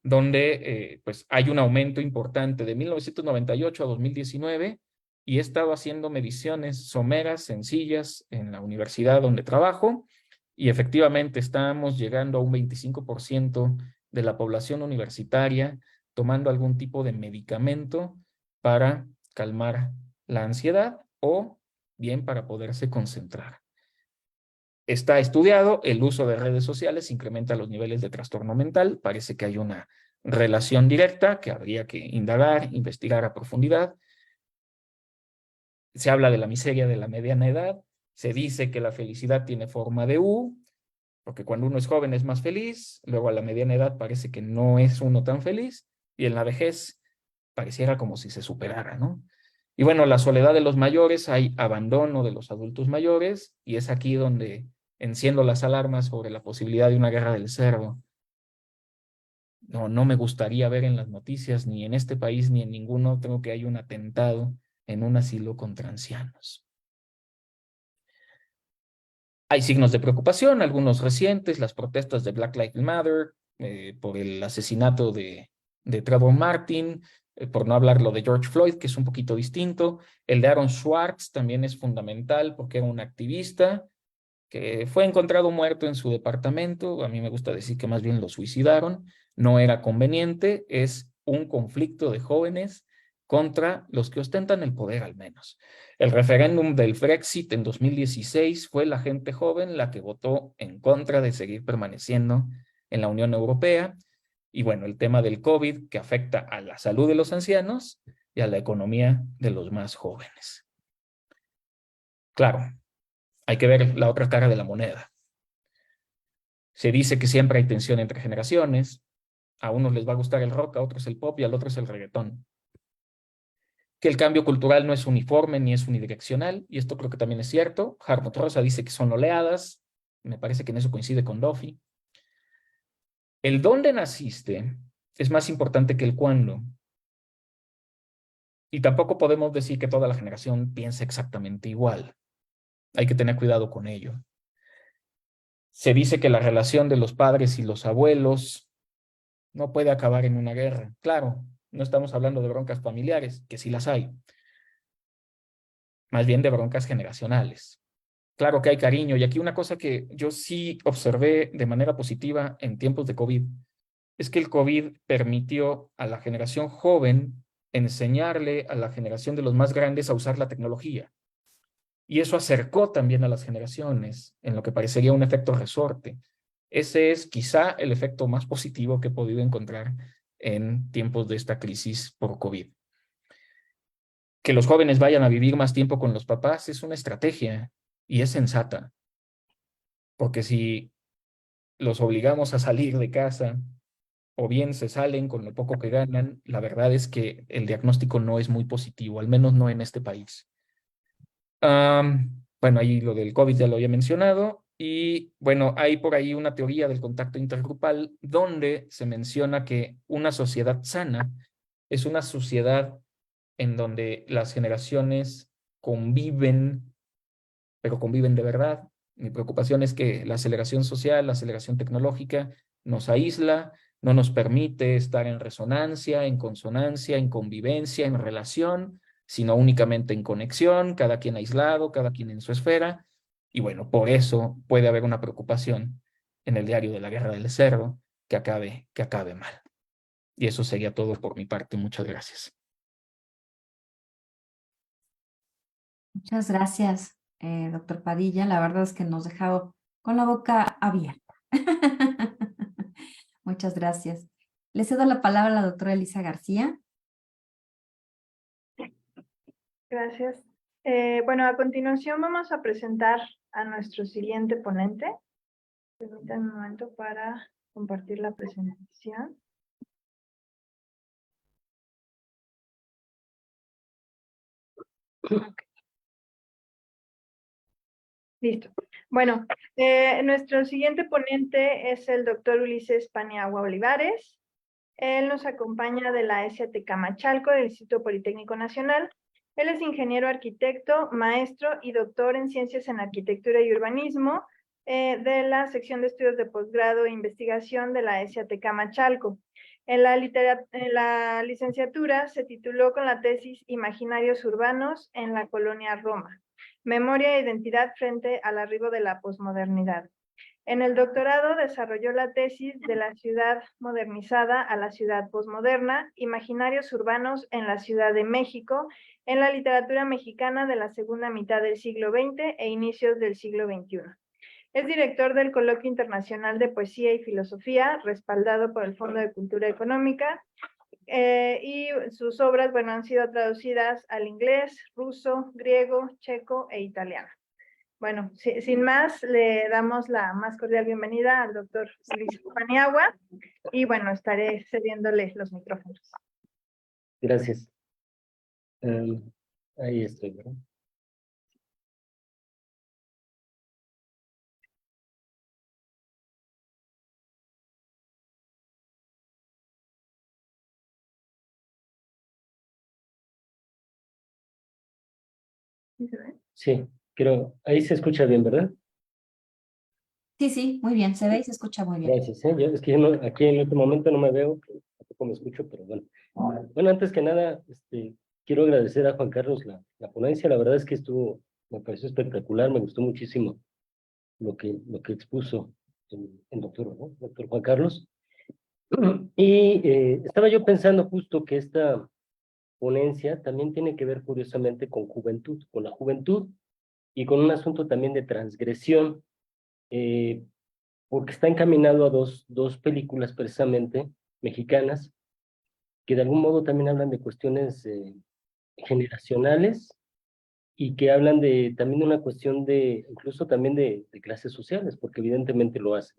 donde pues hay un aumento importante de 1998 a 2019 y he estado haciendo mediciones someras, sencillas, en la universidad donde trabajo y efectivamente estamos llegando a un 25% de la población universitaria tomando algún tipo de medicamento para calmar la ansiedad o bien para poderse concentrar. Está estudiado, el uso de redes sociales incrementa los niveles de trastorno mental. Parece que hay una relación directa que habría que indagar, investigar a profundidad. Se habla de la miseria de la mediana edad. Se dice que la felicidad tiene forma de U, porque cuando uno es joven es más feliz, luego a la mediana edad parece que no es uno tan feliz, y en la vejez pareciera como si se superara, ¿no? Y bueno, la soledad de los mayores, hay abandono de los adultos mayores, y es aquí donde enciendo las alarmas sobre la posibilidad de una guerra del cerdo. No me gustaría ver en las noticias, ni en este país, ni en ningún otro, que hay un atentado en un asilo contra ancianos. Hay signos de preocupación, algunos recientes, las protestas de Black Lives Matter por el asesinato de Trayvon Martin, por no hablar lo de George Floyd, que es un poquito distinto. El de Aaron Swartz también es fundamental porque era un activista que fue encontrado muerto en su departamento. A mí me gusta decir que más bien lo suicidaron. No era conveniente, es un conflicto de jóvenes contra los que ostentan el poder al menos. El referéndum del Brexit en 2016 fue la gente joven la que votó en contra de seguir permaneciendo en la Unión Europea. Y bueno, el tema del COVID que afecta a la salud de los ancianos y a la economía de los más jóvenes. Claro, hay que ver la otra cara de la moneda. Se dice que siempre hay tensión entre generaciones. A unos les va a gustar el rock, a otros el pop y al otro es el reggaetón. Que el cambio cultural no es uniforme ni es unidireccional, y esto creo que también es cierto. Hartmut Rosa dice que son oleadas. Me parece que en eso coincide con Duffy. El dónde naciste es más importante que el cuándo. Y tampoco podemos decir que toda la generación piense exactamente igual. Hay que tener cuidado con ello. Se dice que la relación de los padres y los abuelos no puede acabar en una guerra. Claro, no estamos hablando de broncas familiares, que sí las hay. Más bien de broncas generacionales. Claro que hay cariño. Y aquí una cosa que yo sí observé de manera positiva en tiempos de COVID es que el COVID permitió a la generación joven enseñarle a la generación de los más grandes a usar la tecnología. Y eso acercó también a las generaciones en lo que parecería un efecto resorte. Ese es quizá el efecto más positivo que he podido encontrar en tiempos de esta crisis por COVID. Que los jóvenes vayan a vivir más tiempo con los papás es una estrategia y es sensata. Porque si los obligamos a salir de casa o bien se salen con lo poco que ganan, la verdad es que el diagnóstico no es muy positivo, al menos no en este país. Bueno, ahí lo del COVID ya lo había mencionado. Y bueno, hay por ahí una teoría del contacto intergrupal donde se menciona que una sociedad sana es una sociedad en donde las generaciones conviven, pero conviven de verdad. Mi preocupación es que la aceleración social, la aceleración tecnológica nos aísla, no nos permite estar en resonancia, en consonancia, en convivencia, en relación, sino únicamente en conexión, cada quien aislado, cada quien en su esfera. Y bueno, por eso puede haber una preocupación en el diario de la Guerra del Cerdo que acabe mal. Y eso sería todo por mi parte. Muchas gracias. Muchas gracias, doctor Padilla. La verdad es que nos dejado con la boca abierta. Muchas gracias. Le cedo la palabra a la doctora Elisa García. Gracias. Bueno, a continuación vamos a presentar a nuestro siguiente ponente. Permítanme un momento para compartir la presentación. Okay. Listo. Bueno, nuestro siguiente ponente es el doctor Ulises Paniagua Olivares. Él nos acompaña de la SAT Camachalco, del Instituto Politécnico Nacional. Él es ingeniero arquitecto, maestro y doctor en Ciencias en Arquitectura y Urbanismo de la sección de estudios de posgrado e investigación de la SAT Camachalco. En la licenciatura se tituló con la tesis Imaginarios Urbanos en la Colonia Roma, Memoria e Identidad frente al arribo de la posmodernidad. En el doctorado desarrolló la tesis de la ciudad modernizada a la ciudad posmoderna, imaginarios urbanos en la Ciudad de México, en la literatura mexicana de la segunda mitad del siglo XX e inicios del siglo XXI. Es director del Coloquio Internacional de Poesía y Filosofía, respaldado por el Fondo de Cultura Económica, y sus obras, bueno, han sido traducidas al inglés, ruso, griego, checo e italiano. Bueno, sin más, le damos la más cordial bienvenida al doctor Ulises Paniagua y bueno, estaré cediéndole los micrófonos. Gracias. Ahí estoy, ¿verdad? Sí, creo, ahí se escucha bien, ¿verdad? Sí, sí, muy bien. Se ve y se escucha muy bien. Gracias. Es que yo aquí en este momento no me veo, tampoco me escucho, pero bueno. Bueno, antes que nada, quiero agradecer a Juan Carlos la ponencia. La verdad es que me pareció espectacular, me gustó muchísimo lo que expuso el doctor, ¿no? Doctor Juan Carlos. Y estaba yo pensando justo que esta ponencia también tiene que ver curiosamente con la juventud y con un asunto también de transgresión, porque está encaminado a dos películas precisamente mexicanas que de algún modo también hablan de cuestiones generacionales y que hablan también de una cuestión incluso también de clases sociales, porque evidentemente lo hace.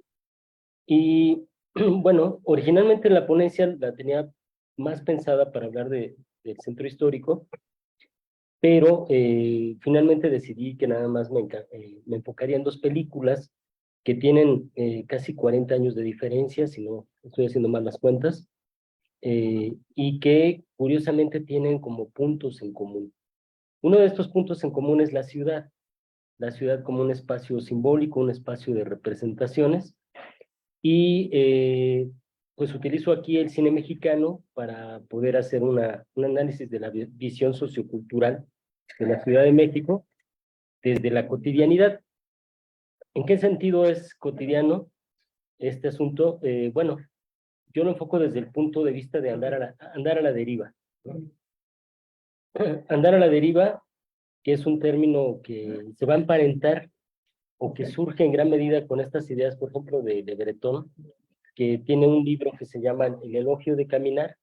Y bueno, originalmente la ponencia la tenía más pensada para hablar del centro histórico, pero finalmente decidí que nada más me enfocaría en dos películas que tienen casi 40 años de diferencia, si no estoy haciendo mal las cuentas, y que curiosamente tienen como puntos en común. Uno de estos puntos en común es la ciudad como un espacio simbólico, un espacio de representaciones, y pues utilizo aquí el cine mexicano para poder hacer un análisis de la visión sociocultural de la Ciudad de México desde la cotidianidad. ¿En qué sentido es cotidiano este asunto? Bueno, yo lo enfoco desde el punto de vista de andar a la deriva, ¿no? Andar a la deriva, que es un término que se va a emparentar o que surge en gran medida con estas ideas, por ejemplo, de Breton, que tiene un libro que se llama El elogio de caminar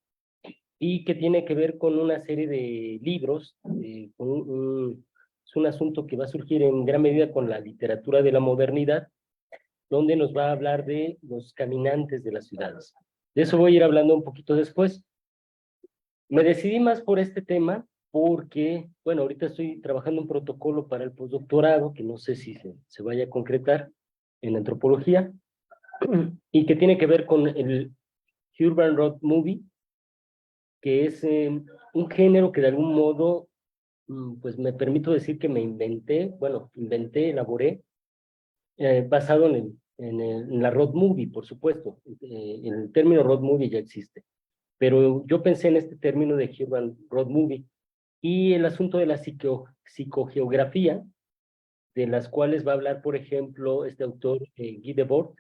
y que tiene que ver con una serie de libros, es un asunto que va a surgir en gran medida con la literatura de la modernidad, donde nos va a hablar de los caminantes de las ciudades. De eso voy a ir hablando un poquito después. Me decidí más por este tema porque, bueno, ahorita estoy trabajando un protocolo para el postdoctorado, que no sé si se vaya a concretar en antropología, y que tiene que ver con el Urban Road Movie, que es un género que de algún modo, pues me permito decir que me elaboré, basado en la road movie, por supuesto. El término road movie ya existe, pero yo pensé en este término de Urban Road Movie y el asunto de la psicogeografía, de las cuales va a hablar, por ejemplo, este autor Guy Debord,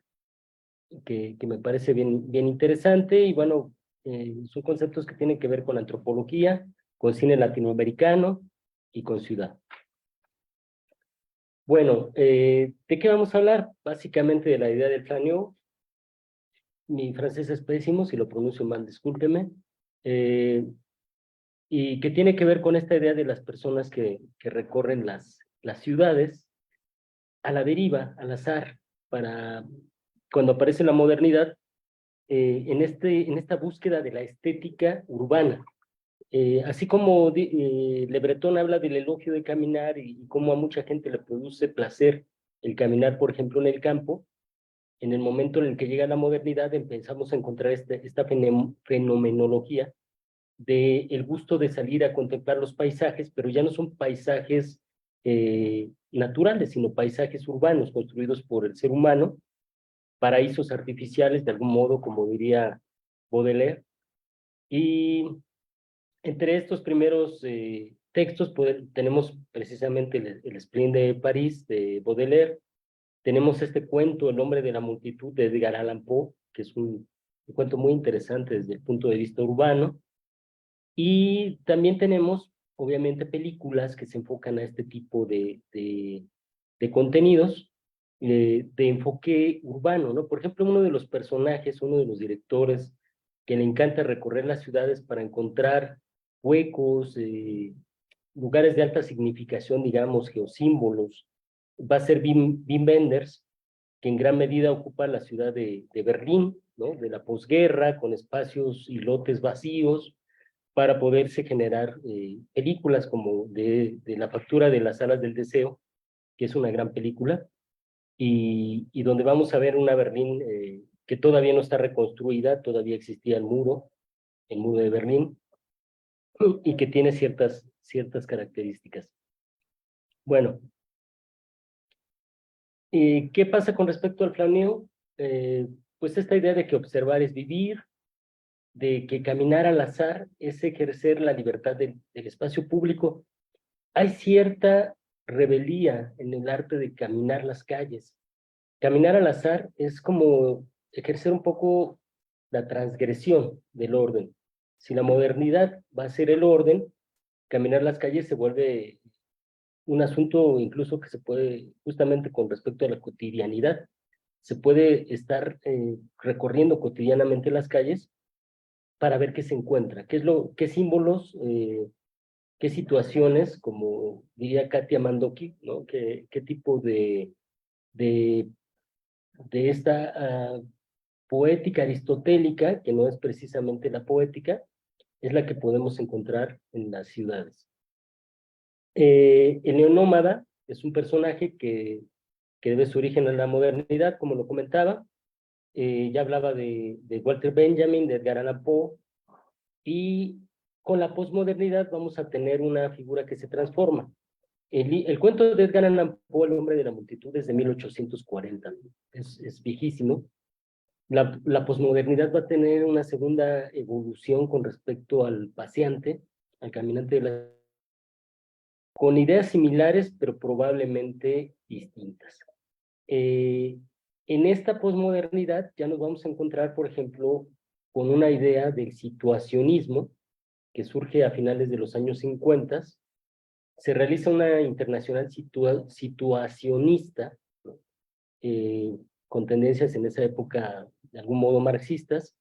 que me parece bien interesante, y bueno, son conceptos que tienen que ver con antropología, con cine latinoamericano y con ciudad. Bueno, ¿de qué vamos a hablar? Básicamente de la idea del flaneur. Mi francés es pésimo, si lo pronuncio mal, discúlpeme. Y que tiene que ver con esta idea de las personas que recorren las ciudades a la deriva, al azar, para cuando aparece la modernidad, en esta búsqueda de la estética urbana. Así como Le Breton habla del elogio de caminar y cómo a mucha gente le produce placer el caminar, por ejemplo, en el campo, en el momento en el que llega la modernidad empezamos a encontrar esta fenomenología de el gusto de salir a contemplar los paisajes, pero ya no son paisajes naturales, sino paisajes urbanos construidos por el ser humano, paraísos artificiales de algún modo, como diría Baudelaire. Y entre estos primeros textos tenemos precisamente el Spleen de París de Baudelaire, tenemos este cuento, El hombre de la multitud de Edgar Allan Poe, que es un cuento muy interesante desde el punto de vista urbano, y también tenemos obviamente películas que se enfocan a este tipo de contenidos de enfoque urbano, ¿no? Por ejemplo, uno de los personajes, uno de los directores que le encanta recorrer las ciudades para encontrar huecos, lugares de alta significación, digamos, geosímbolos, va a ser Wim Wenders, que en gran medida ocupa la ciudad de Berlín, ¿no? De la posguerra, con espacios y lotes vacíos, para poderse generar películas como de La factura de las alas del deseo, que es una gran película, y donde vamos a ver una Berlín que todavía no está reconstruida, todavía existía el muro de Berlín, y que tiene ciertas características. Bueno, ¿qué pasa con respecto al flaneo? Pues esta idea de que observar es vivir, de que caminar al azar es ejercer la libertad del espacio público. Hay cierta rebeldía en el arte de caminar las calles. Caminar al azar es como ejercer un poco la transgresión del orden. Si la modernidad va a ser el orden, caminar las calles se vuelve un asunto incluso que se puede, justamente con respecto a la cotidianidad, se puede estar recorriendo cotidianamente las calles para ver qué se encuentra, qué símbolos, qué situaciones, como diría Katia Mandoki, ¿no? Qué tipo de esta poética aristotélica, que no es precisamente la poética, es la que podemos encontrar en las ciudades. El neonómada es un personaje que debe su origen en la modernidad, como lo comentaba. Ya hablaba de Walter Benjamin, de Edgar Allan Poe, y con la posmodernidad vamos a tener una figura que se transforma. El cuento de Edgar Allan Poe, El hombre de la multitud, es de 1840, es viejísimo. La posmodernidad va a tener una segunda evolución con respecto al paseante, al caminante de la, con ideas similares, pero probablemente distintas. En esta posmodernidad ya nos vamos a encontrar, por ejemplo, con una idea del situacionismo que surge a finales de los años 50. Se realiza una internacional situacionista, ¿no? Con tendencias en esa época de algún modo marxistas,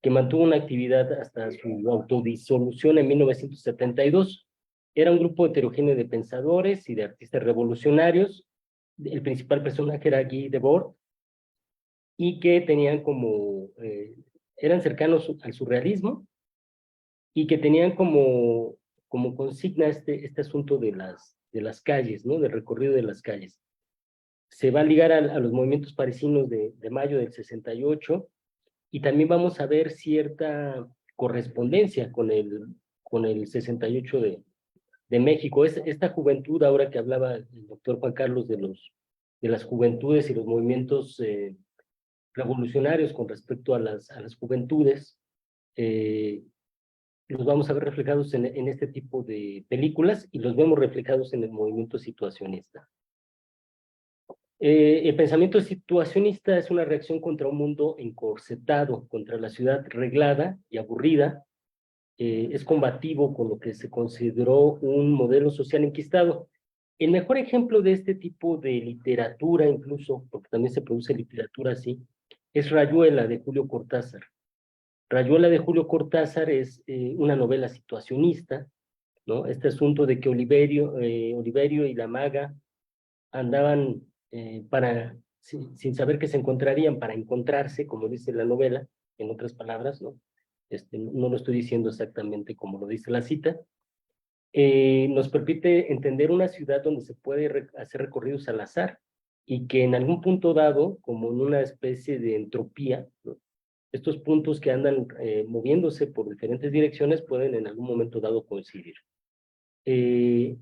que mantuvo una actividad hasta su autodisolución en 1972. Era un grupo heterogéneo de pensadores y de artistas revolucionarios. El principal personaje era Guy Debord, y que tenían como, eran cercanos al surrealismo, y que tenían como consigna este asunto de las calles, ¿no? Del recorrido de las calles. Se va a ligar a los movimientos parisinos de mayo del 68, y también vamos a ver cierta correspondencia con el 68 de México. Esta juventud, ahora que hablaba el doctor Juan Carlos de las juventudes y los movimientos revolucionarios con respecto a las juventudes, los vamos a ver reflejados en este tipo de películas, y los vemos reflejados en el movimiento situacionista. El pensamiento situacionista es una reacción contra un mundo encorsetado, contra la ciudad reglada y aburrida. Es combativo con lo que se consideró un modelo social enquistado. El mejor ejemplo de este tipo de literatura, incluso, porque también se produce literatura así, es Rayuela, de Julio Cortázar. Rayuela de Julio Cortázar es una novela situacionista, ¿no? Este asunto de que Oliverio y la maga andaban sin saber que se encontrarían, para encontrarse, como dice la novela, en otras palabras, ¿no? No lo estoy diciendo exactamente como lo dice la cita. Nos permite entender una ciudad donde se puede hacer recorridos al azar, y que en algún punto dado, como en una especie de entropía, ¿no? Estos puntos que andan moviéndose por diferentes direcciones pueden en algún momento dado coincidir.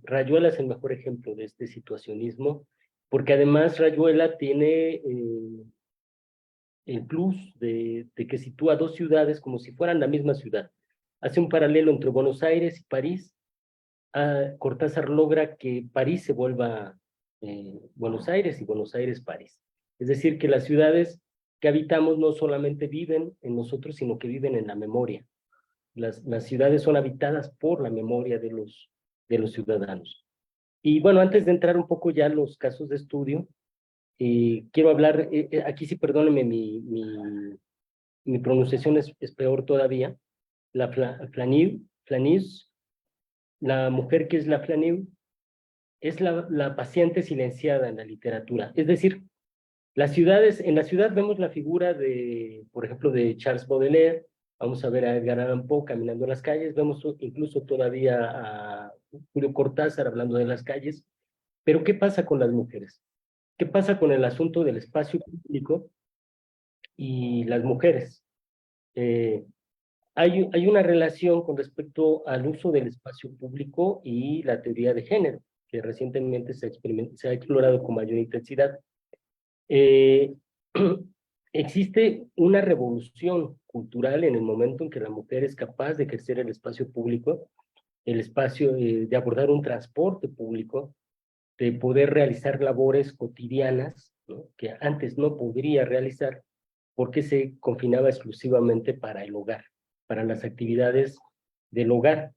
Rayuela es el mejor ejemplo de este situacionismo, porque además Rayuela tiene el plus de que sitúa dos ciudades como si fueran la misma ciudad. Hace un paralelo entre Buenos Aires y París. Cortázar logra que París se vuelva Buenos Aires, y Buenos Aires París. Es decir, que las ciudades que habitamos no solamente viven en nosotros, sino que viven en la memoria. Las ciudades son habitadas por la memoria de los ciudadanos. Y bueno, antes de entrar un poco ya en los casos de estudio, quiero hablar, aquí sí perdónenme, mi pronunciación es peor todavía. La Flanis, la mujer que es la Flanis, es la paciente silenciada en la literatura. Es decir, en la ciudad vemos la figura de, por ejemplo, de Charles Baudelaire. Vamos a ver a Edgar Allan Poe caminando en las calles, vemos incluso todavía a Julio Cortázar hablando de las calles. Pero ¿qué pasa con las mujeres? ¿Qué pasa con el asunto del espacio público y las mujeres? Hay una relación con respecto al uso del espacio público y la teoría de género, que recientemente se ha explorado con mayor intensidad. existe una revolución cultural en el momento en que la mujer es capaz de ejercer el espacio público, el espacio de abordar un transporte público, de poder realizar labores cotidianas, ¿no?, que antes no podría realizar porque se confinaba exclusivamente para el hogar, para las actividades del hogar.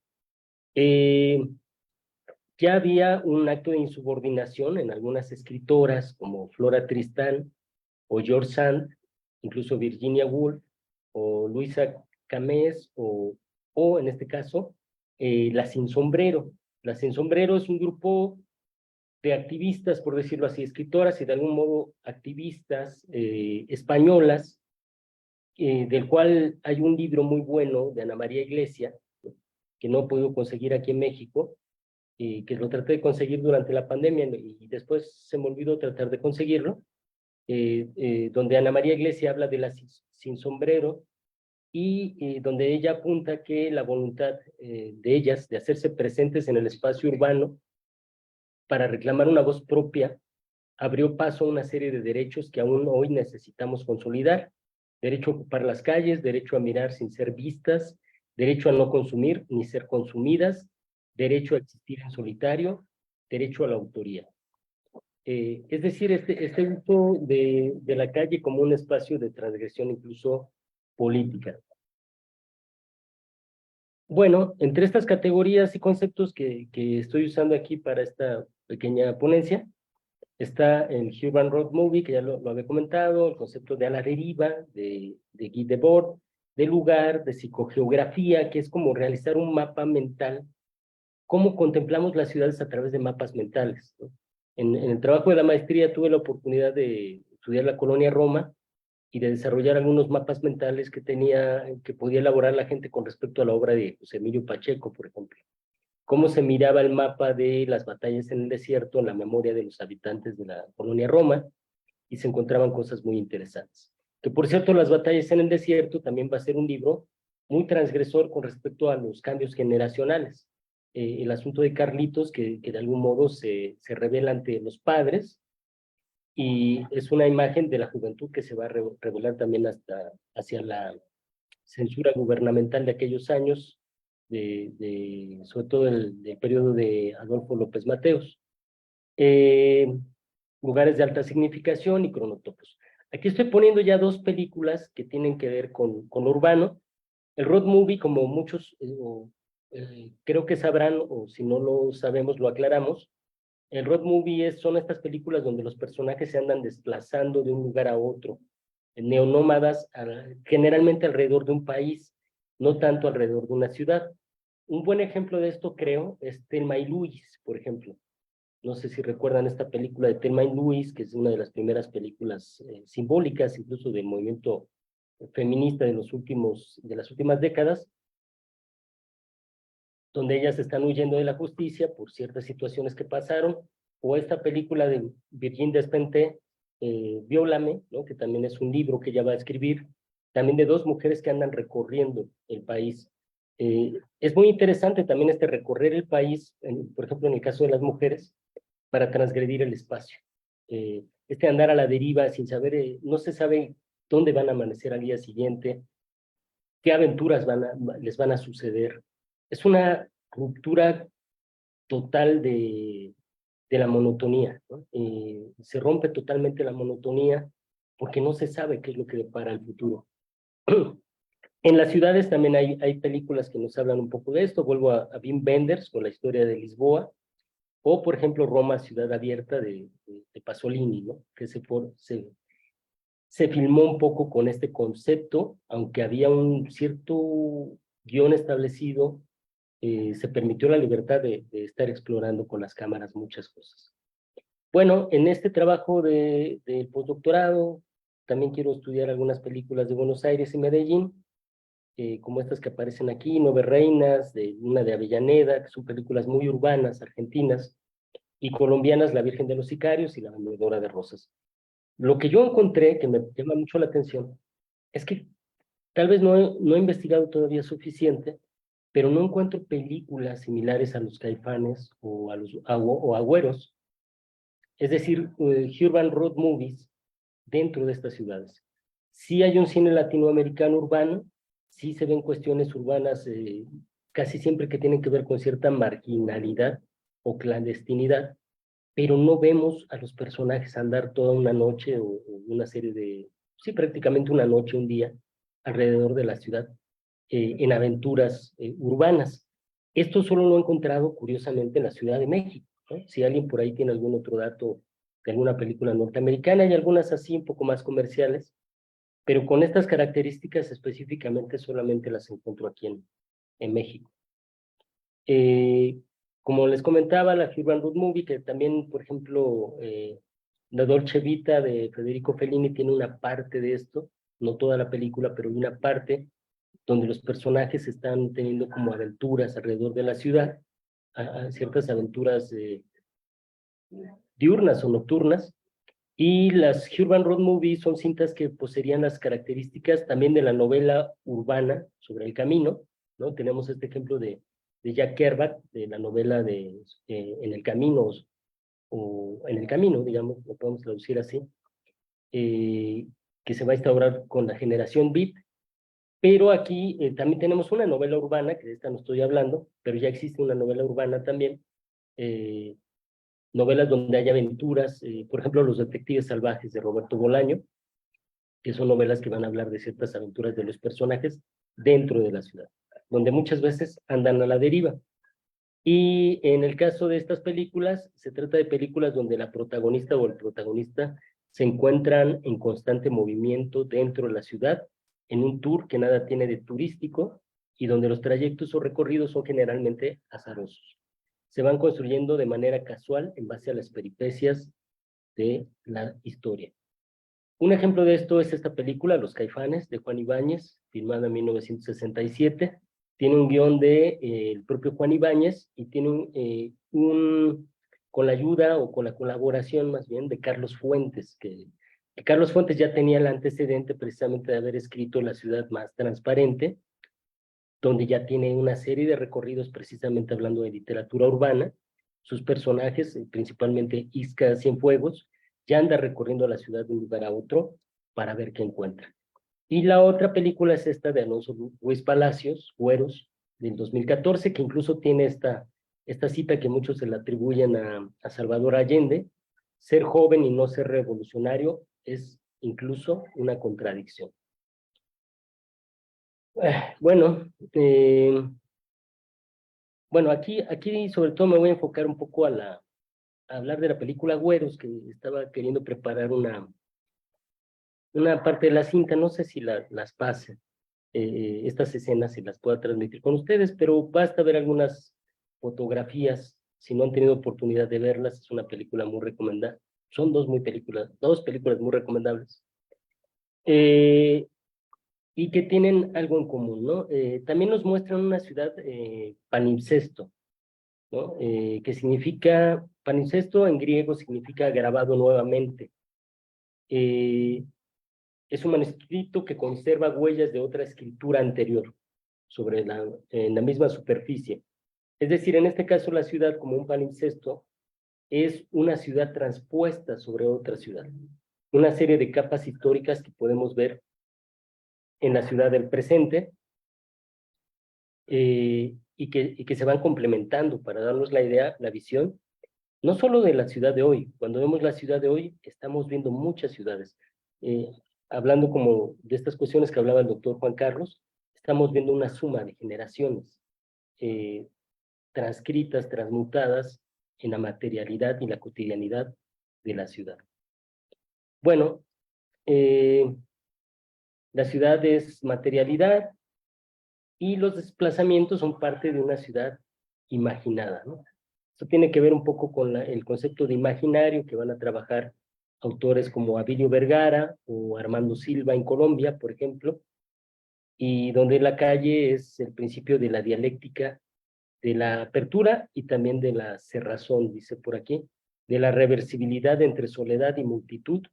Ya había un acto de insubordinación en algunas escritoras como Flora Tristán o George Sand, incluso Virginia Woolf o Luisa Camés o en este caso, La Sin Sombrero. La Sin Sombrero es un grupo de activistas, por decirlo así, escritoras y de algún modo activistas españolas, del cual hay un libro muy bueno de Ana María Iglesia, que no he podido conseguir aquí en México, que lo traté de conseguir durante la pandemia y después se me olvidó tratar de conseguirlo, donde Ana María Iglesia habla de la sin sombrero y donde ella apunta que la voluntad de ellas de hacerse presentes en el espacio urbano para reclamar una voz propia abrió paso a una serie de derechos que aún hoy necesitamos consolidar: derecho a ocupar las calles, derecho a mirar sin ser vistas, derecho a no consumir ni ser consumidas, derecho a existir en solitario, derecho a la autoría. Es decir, este uso de la calle como un espacio de transgresión incluso política. Bueno, entre estas categorías y conceptos que estoy usando aquí para esta pequeña ponencia, está el Urban Road Movie, que ya lo había comentado, el concepto de a la deriva, de Guy Debord, de lugar, de psicogeografía, que es como realizar un mapa mental, cómo contemplamos las ciudades a través de mapas mentales, ¿no? En el trabajo de la maestría tuve la oportunidad de estudiar la colonia Roma y de desarrollar algunos mapas mentales que podía elaborar la gente con respecto a la obra de José Emilio Pacheco, por ejemplo. Cómo se miraba el mapa de las batallas en el desierto en la memoria de los habitantes de la colonia Roma, y se encontraban cosas muy interesantes. Que por cierto, las batallas en el desierto también va a ser un libro muy transgresor con respecto a los cambios generacionales. El asunto de Carlitos, que de algún modo se revela ante los padres, y es una imagen de la juventud que se va a revelar también hacia la censura gubernamental de aquellos años, sobre todo del periodo de Adolfo López Mateos. Lugares de alta significación y cronotopos. Aquí estoy poniendo ya dos películas que tienen que ver con lo urbano. El road movie, como muchos creo que sabrán, o si no lo sabemos, lo aclaramos. El road movie son estas películas donde los personajes se andan desplazando de un lugar a otro, neonómadas, generalmente alrededor de un país, no tanto alrededor de una ciudad. Un buen ejemplo de esto, creo, es Thelma y Luis, por ejemplo. No sé si recuerdan esta película de Thelma y Luis, que es una de las primeras películas simbólicas, incluso del movimiento feminista de las últimas décadas, donde ellas están huyendo de la justicia por ciertas situaciones que pasaron, o esta película de Virginie Despentes, Viólame, ¿no?, que también es un libro que ella va a escribir, también de dos mujeres que andan recorriendo el país. Es muy interesante también este recorrer el país, por ejemplo, en el caso de las mujeres, para transgredir el espacio. Este andar a la deriva sin saber, no se sabe dónde van a amanecer al día siguiente, qué aventuras les van a suceder. Es una ruptura total de la monotonía, ¿no? Se rompe totalmente la monotonía porque no se sabe qué es lo que depara el futuro. En las ciudades también hay películas que nos hablan un poco de esto. Vuelvo a Wim Wenders con la historia de Lisboa, o por ejemplo Roma, Ciudad Abierta de Pasolini, ¿no?, que se filmó un poco con este concepto, aunque había un cierto guión establecido, se permitió la libertad de estar explorando con las cámaras muchas cosas. Bueno, en este trabajo del postdoctorado también quiero estudiar algunas películas de Buenos Aires y Medellín, como estas que aparecen aquí, Nueve Reinas, una de Avellaneda, que son películas muy urbanas, argentinas, y colombianas, La Virgen de los Sicarios y La Vendedora de Rosas. Lo que yo encontré, que me llama mucho la atención, es que tal vez no he investigado todavía suficiente, pero no encuentro películas similares a Los Caifanes o a Güeros, es decir, urban road movies dentro de estas ciudades. Sí hay un cine latinoamericano urbano, sí se ven cuestiones urbanas casi siempre que tienen que ver con cierta marginalidad o clandestinidad, pero no vemos a los personajes andar toda una noche o una serie de, sí, prácticamente una noche, un día, alrededor de la ciudad, en aventuras urbanas. Esto solo lo he encontrado, curiosamente, en la Ciudad de México, ¿no? Si alguien por ahí tiene algún otro dato de alguna película norteamericana, hay algunas así un poco más comerciales, pero con estas características específicamente solamente las encuentro aquí en México. Como les comentaba, la Urban Road Movie, que también, por ejemplo, La Dolce Vita de Federico Fellini tiene una parte de esto, no toda la película, pero una parte donde los personajes están teniendo como aventuras alrededor de la ciudad, a ciertas aventuras diurnas o nocturnas, y las Urban Road Movies son cintas que poseerían las características también de la novela urbana sobre el camino, ¿no? Tenemos este ejemplo de Jack Kerouac, de la novela de En el Camino, o En el Camino, digamos, lo podemos traducir así, que se va a instaurar con la generación Beat, pero aquí también tenemos una novela urbana, que de esta no estoy hablando, pero ya existe una novela urbana también, novelas donde hay aventuras, por ejemplo, Los Detectives Salvajes de Roberto Bolaño, que son novelas que van a hablar de ciertas aventuras de los personajes dentro de la ciudad, donde muchas veces andan a la deriva. Y en el caso de estas películas, se trata de películas donde la protagonista o el protagonista se encuentran en constante movimiento dentro de la ciudad, en un tour que nada tiene de turístico y donde los trayectos o recorridos son generalmente azarosos. Se van construyendo de manera casual en base a las peripecias de la historia. Un ejemplo de esto es esta película, Los Caifanes, de Juan Ibáñez, filmada en 1967. Tiene un guión de el propio Juan Ibáñez y tiene con la ayuda o con la colaboración más bien de Carlos Fuentes, que Carlos Fuentes ya tenía el antecedente precisamente de haber escrito La ciudad más transparente, donde ya tiene una serie de recorridos precisamente hablando de literatura urbana. Sus personajes, principalmente Isca Cienfuegos, ya anda recorriendo la ciudad de un lugar a otro para ver qué encuentra. Y la otra película es esta de Alonso Ruiz Palacios, Güeros, del 2014, que incluso tiene esta cita que muchos se le atribuyen a Salvador Allende: ser joven y no ser revolucionario es incluso una contradicción. Bueno, aquí sobre todo me voy a enfocar un poco a hablar de la película Güeros, que estaba queriendo preparar una parte de la cinta, no sé si las pase, estas escenas y las pueda transmitir con ustedes, pero basta ver algunas fotografías, si no han tenido oportunidad de verlas, es una película muy recomendada, son dos películas muy recomendables, y que tienen algo en común, ¿no? También nos muestran una ciudad palimpsesto, ¿no? Que significa, palimpsesto en griego significa grabado nuevamente. Es un manuscrito que conserva huellas de otra escritura anterior en la misma superficie. Es decir, en este caso la ciudad, como un palimpsesto, es una ciudad transpuesta sobre otra ciudad. Una serie de capas históricas que podemos ver en la ciudad del presente, y que se van complementando para darnos la idea, la visión, no solo de la ciudad de hoy. Cuando vemos la ciudad de hoy, estamos viendo muchas ciudades. Hablando como de estas cuestiones que hablaba el doctor Juan Carlos, estamos viendo una suma de generaciones transcritas, transmutadas en la materialidad y la cotidianidad de la ciudad. Bueno, la ciudad es materialidad y los desplazamientos son parte de una ciudad imaginada, ¿no? Esto tiene que ver un poco con el concepto de imaginario que van a trabajar autores como Abilio Vergara o Armando Silva en Colombia, por ejemplo, y donde la calle es el principio de la dialéctica, de la apertura y también de la cerrazón, dice por aquí, de la reversibilidad entre soledad y multitud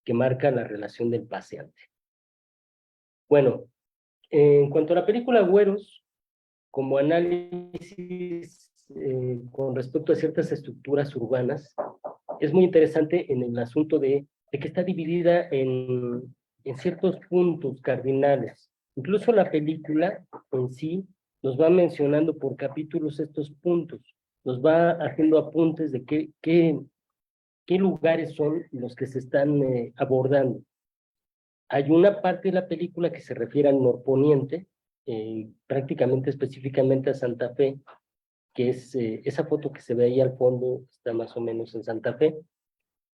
que marca la relación del paseante. Bueno, en cuanto a la película Güeros, como análisis con respecto a ciertas estructuras urbanas, es muy interesante en el asunto de que está dividida en en ciertos puntos cardinales. Incluso la película en sí nos va mencionando por capítulos estos puntos, nos va haciendo apuntes de qué lugares son los que se están abordando. Hay una parte de la película que se refiere al norponiente, prácticamente específicamente a Santa Fe, que es esa foto que se ve ahí al fondo, está más o menos en Santa Fe.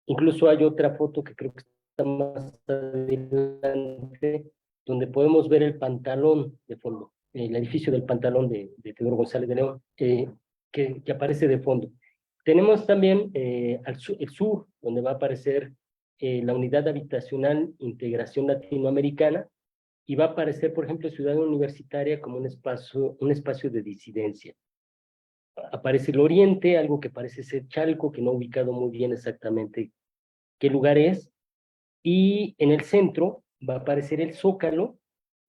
Incluso hay otra foto que creo que está más adelante, donde podemos ver el Pantalón de fondo, el edificio del Pantalón de Teodoro González de León, que aparece de fondo. Tenemos también el sur, donde va a aparecer la Unidad Habitacional Integración Latinoamericana, y va a aparecer, por ejemplo, Ciudad Universitaria como un espacio de disidencia. Aparece el oriente, algo que parece ser Chalco, que no he ubicado muy bien exactamente qué lugar es, y en el centro va a aparecer el Zócalo,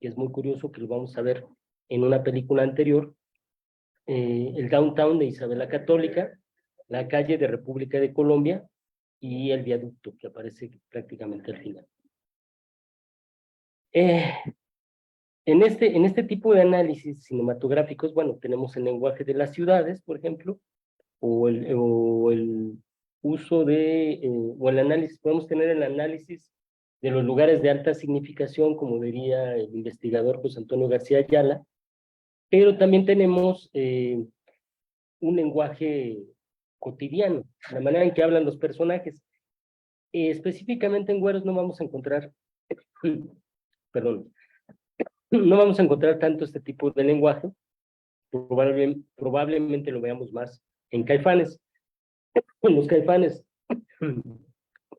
que es muy curioso, que lo vamos a ver en una película anterior, el downtown de Isabel la Católica, la calle de República de Colombia y el viaducto, que aparece prácticamente al final. En este tipo de análisis cinematográficos, bueno, tenemos el lenguaje de las ciudades, por ejemplo, o el uso o el análisis, podemos tener el análisis de los lugares de alta significación, como diría el investigador José Antonio García Ayala, pero también tenemos un lenguaje cotidiano, la manera en que hablan los personajes. Específicamente en Güeros no vamos a encontrar, perdón, no vamos a encontrar tanto este tipo de lenguaje, probablemente lo veamos más en Caifanes. Los Caifanes,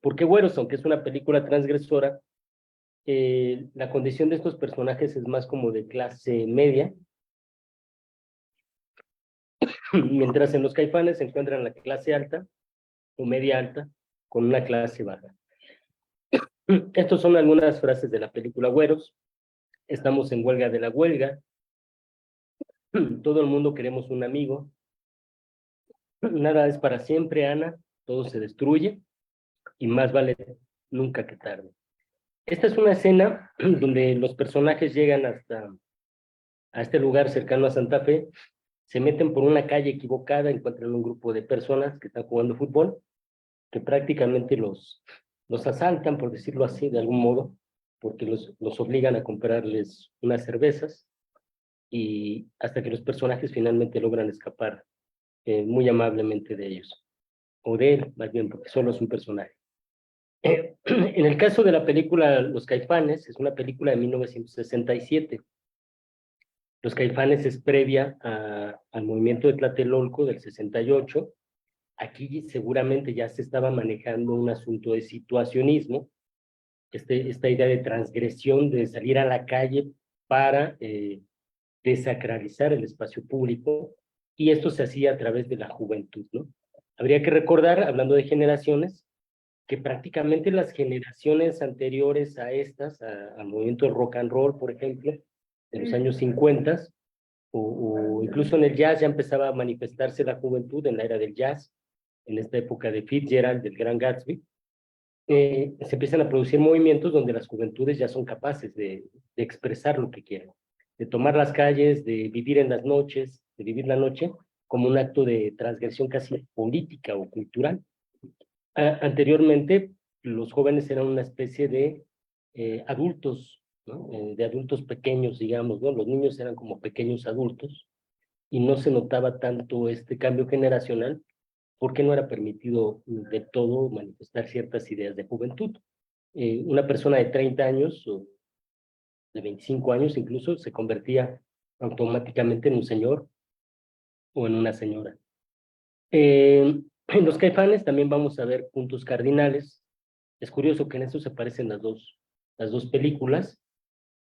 porque Güeros, aunque es una película transgresora, la condición de estos personajes es más como de clase media, mientras en los Caifanes se encuentran la clase alta o media alta con una clase baja. Estas son algunas frases de la película Güeros. Estamos en huelga de la huelga. Todo el mundo queremos un amigo. Nada es para siempre, Ana. Todo se destruye y más vale nunca que tarde. Esta es una escena donde los personajes llegan a este lugar cercano a Santa Fe, se meten por una calle equivocada, encuentran un grupo de personas que están jugando fútbol, que prácticamente los asaltan, por decirlo así, de algún modo, porque los obligan a comprarles unas cervezas, y hasta que los personajes finalmente logran escapar muy amablemente de ellos, o de él, más bien, porque solo es un personaje. En el caso de la película Los Caifanes, es una película de 1967. Los Caifanes es previa al movimiento de Tlatelolco del 68. Aquí seguramente ya se estaba manejando un asunto de situacionismo, esta idea de transgresión, de salir a la calle para desacralizar el espacio público, y esto se hacía a través de la juventud, ¿no? Habría que recordar, hablando de generaciones, que prácticamente las generaciones anteriores a estas, al movimiento del rock and roll, por ejemplo, de los años 50, o incluso en el jazz ya empezaba a manifestarse la juventud en la era del jazz, en esta época de Fitzgerald, del Gran Gatsby, se empiezan a producir movimientos donde las juventudes ya son capaces de expresar lo que quieren, de tomar las calles, de vivir en las noches, de vivir la noche como un acto de transgresión casi política o cultural. Anteriormente, los jóvenes eran una especie de adultos, ¿no? De adultos pequeños, digamos, ¿no? Los niños eran como pequeños adultos y no se notaba tanto este cambio generacional porque no era permitido de todo manifestar ciertas ideas de juventud. Una persona de 30 años o de 25 años incluso se convertía automáticamente en un señor o en una señora. En los Caifanes también vamos a ver puntos cardinales. Es curioso que en eso se parecen las dos películas.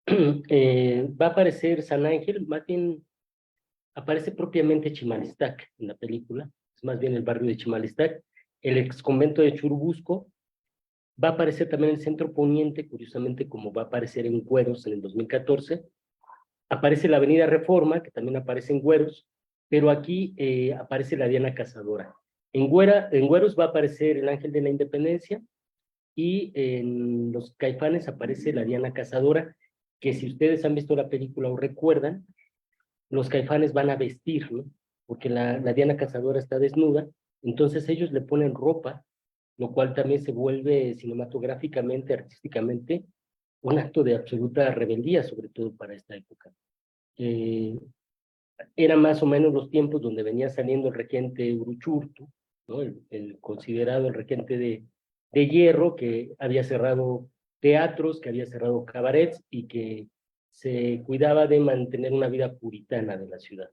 Va a aparecer San Ángel, más bien aparece propiamente Chimalistac en la película, es más bien el barrio de Chimalistac, el ex convento de Churubusco. Va a aparecer también el centro poniente, curiosamente como va a aparecer en Güeros en el 2014. Aparece la avenida Reforma, que también aparece en Güeros, pero aquí aparece la Diana Cazadora. En Güeros va a aparecer el Ángel de la Independencia, y en Los Caifanes aparece la Diana Cazadora, que si ustedes han visto la película o recuerdan, los Caifanes van a vestir, ¿no? Porque la Diana Cazadora está desnuda, entonces ellos le ponen ropa, lo cual también se vuelve cinematográficamente, artísticamente, un acto de absoluta rebeldía, sobre todo para esta época. Eran más o menos los tiempos donde venía saliendo el regente Uruchurtu, ¿no? El considerado el regente de hierro, que había cerrado teatros, que había cerrado cabarets y que se cuidaba de mantener una vida puritana de la ciudad.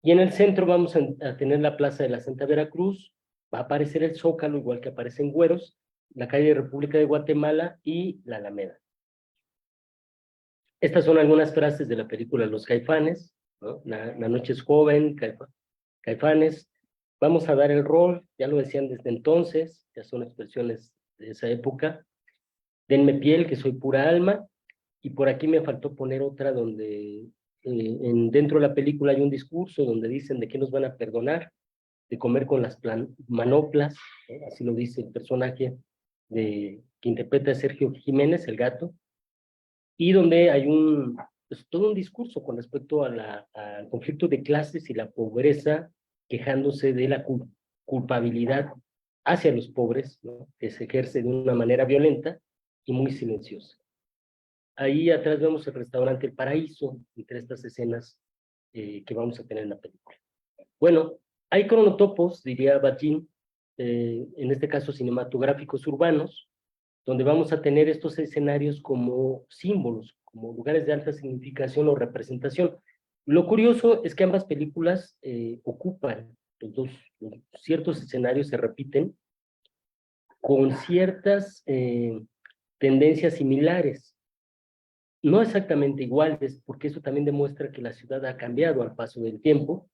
Y en el centro vamos a tener la Plaza de la Santa Veracruz, va a aparecer el Zócalo, igual que aparece en Güeros, la calle de República de Guatemala y la Alameda. Estas son algunas frases de la película Los Caifanes, ¿no? La noche es joven, Caifanes, vamos a dar el rol, ya lo decían desde entonces, ya son expresiones de esa época, denme piel, que soy pura alma, y por aquí me faltó poner otra donde dentro de la película hay un discurso donde dicen de qué nos van a perdonar, de comer con las manoplas, ¿no? Así lo dice el personaje que interpreta a Sergio Jiménez, el gato, y donde hay pues, todo un discurso con respecto al conflicto de clases y la pobreza, quejándose de la culpabilidad hacia los pobres, ¿no? Que se ejerce de una manera violenta y muy silenciosa. Ahí atrás vemos el restaurante El Paraíso, entre estas escenas que vamos a tener en la película. Bueno, hay cronotopos, diría Bajin, en este caso cinematográficos urbanos, donde vamos a tener estos escenarios como símbolos, como lugares de alta significación o representación. Lo curioso es que ambas películas ocupan ciertos escenarios, se repiten, con ciertas tendencias similares. No exactamente iguales, porque eso también demuestra que la ciudad ha cambiado al paso del tiempo,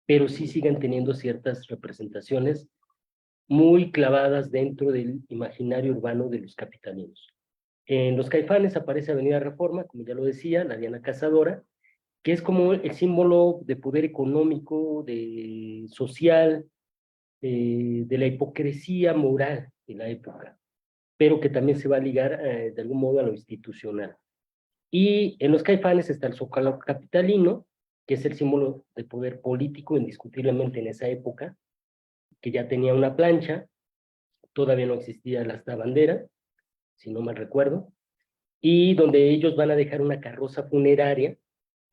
pero sí siguen teniendo ciertas representaciones muy clavadas dentro del imaginario urbano de los capitalinos. En Los Caifanes aparece Avenida Reforma, como ya lo decía, la Diana Cazadora, que es como el símbolo de poder económico, de social, de la hipocresía moral de la época, pero que también se va a ligar de algún modo a lo institucional. Y en Los Caifanes está el Zócalo capitalino, que es el símbolo de poder político indiscutiblemente en esa época, que ya tenía una plancha, todavía no existía la asta bandera, si no mal recuerdo, y donde ellos van a dejar una carroza funeraria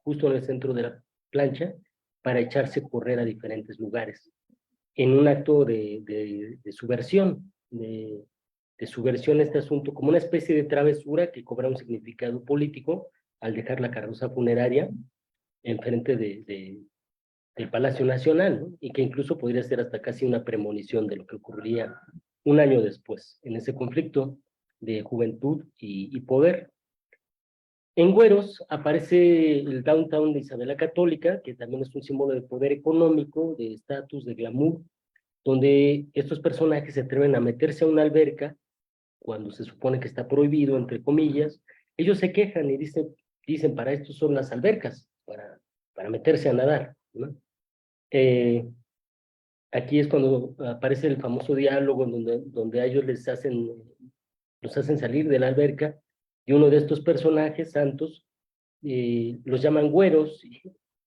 justo en el centro de la plancha para echarse a correr a diferentes lugares, en un acto de subversión, de subversión a este asunto, como una especie de travesura que cobra un significado político al dejar la carroza funeraria enfrente del Palacio Nacional, ¿no? Y que incluso podría ser hasta casi una premonición de lo que ocurriría un año después, en ese conflicto de juventud y poder. En Güeros aparece el downtown de Isabel la Católica, que también es un símbolo de poder económico, de estatus, de glamour, donde estos personajes se atreven a meterse a una alberca cuando se supone que está prohibido, entre comillas. Ellos se quejan y dicen para esto son las albercas, para meterse a nadar, ¿no? Aquí es cuando aparece el famoso diálogo donde a ellos los hacen salir de la alberca, y uno de estos personajes, Santos, los llaman güeros, y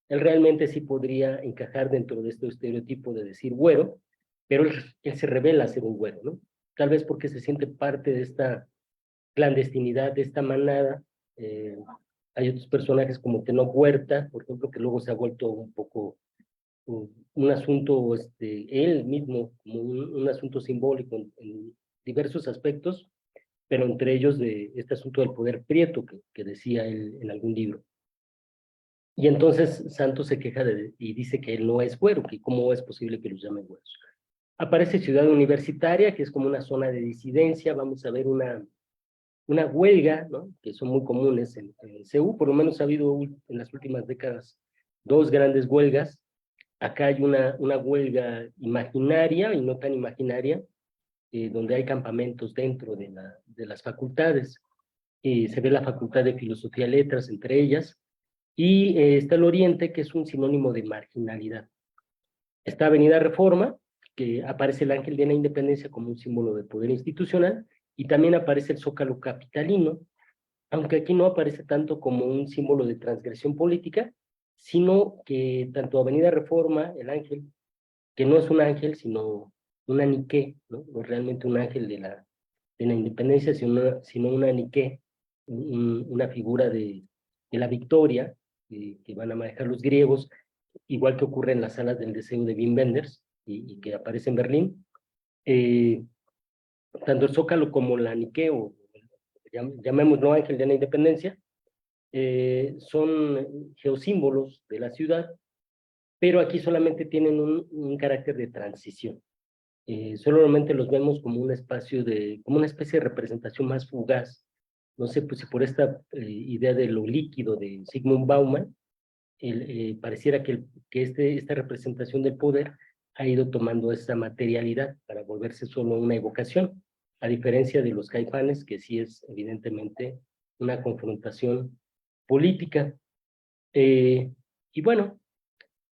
él realmente sí podría encajar dentro de este estereotipo de decir güero, pero él se revela a ser un güero, ¿no? Tal vez porque se siente parte de esta clandestinidad, de esta manada. Hay otros personajes como Tenoch Huerta, por ejemplo, que luego se ha vuelto un poco un asunto, él mismo, como un asunto simbólico en diversos aspectos, pero entre ellos de este asunto del poder prieto que decía él en algún libro. Y entonces Santos se queja y dice que él no es güero, que cómo es posible que los llamen güeros. Aparece Ciudad Universitaria, que es como una zona de disidencia. Vamos a ver una huelga, ¿no? Que son muy comunes en CEU, por lo menos ha habido en las últimas décadas 2 grandes huelgas. Acá hay una huelga imaginaria y no tan imaginaria, donde hay campamentos dentro de las facultades. Se ve la Facultad de Filosofía y Letras entre ellas, y está el Oriente, que es un sinónimo de marginalidad. Está Avenida Reforma, que aparece el Ángel de la Independencia como un símbolo de poder institucional, Y también aparece el Zócalo capitalino, aunque aquí no aparece tanto como un símbolo de transgresión política, sino que tanto Avenida Reforma, el ángel, que no es un ángel, sino un aniqué, ¿no? No es realmente un ángel de la independencia, sino un aniqué, una figura de la victoria que van a manejar los griegos, igual que ocurre en las salas del deseo de Wim Wenders y que aparece en Berlín. Tanto el Zócalo como la Aniqué, o llamémoslo Ángel de la Independencia, son geosímbolos de la ciudad, pero aquí solamente tienen un carácter de transición. Solamente los vemos como un espacio como una especie de representación más fugaz. No sé pues, si por esta idea de lo líquido de Sigmund Bauman, pareciera que esta representación del poder ha ido tomando esa materialidad para volverse solo una evocación, a diferencia de los Caifanes, que sí es evidentemente una confrontación política. Y bueno,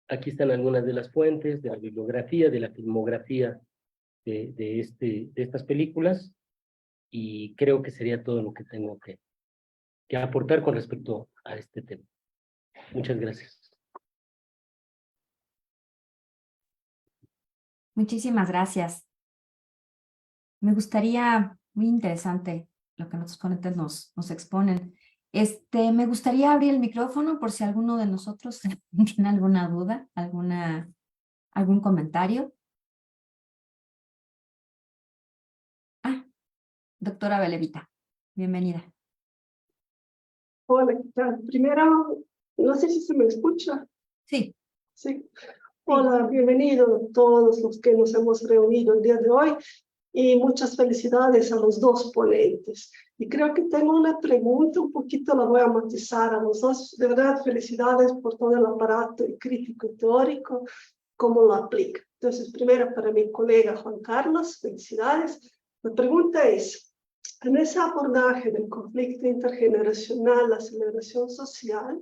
aquí están algunas de las fuentes, de la bibliografía, de la filmografía de estas películas, y creo que sería todo lo que tengo que aportar con respecto a este tema. Muchas gracias. Muchísimas gracias. Me gustaría, muy interesante lo que nuestros ponentes nos exponen. Me gustaría abrir el micrófono por si alguno de nosotros tiene alguna duda, algún comentario. Ah, doctora Belevita, bienvenida. Hola, ¿qué tal? Primero, no sé si se me escucha. Sí. Sí. Hola, bienvenidos a todos los que nos hemos reunido el día de hoy y muchas felicidades a los dos ponentes. Y creo que tengo una pregunta, un poquito la voy a matizar a los dos. De verdad, felicidades por todo el aparato crítico y teórico, cómo lo aplica. Entonces, primero para mi colega Juan Carlos, felicidades. La pregunta es, en ese abordaje del conflicto intergeneracional, la celebración social,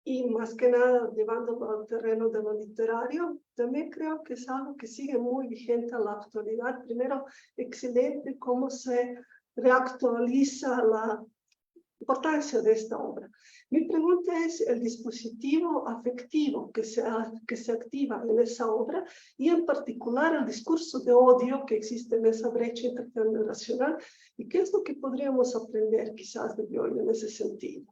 y más que nada llevándolo al terreno de lo literario, también creo que es algo que sigue muy vigente en la actualidad. Primero, excelente cómo se reactualiza la importancia de esta obra. Mi pregunta es el dispositivo afectivo que se activa en esa obra y en particular el discurso de odio que existe en esa brecha intergeneracional y qué es lo que podríamos aprender quizás de Giorgio en ese sentido.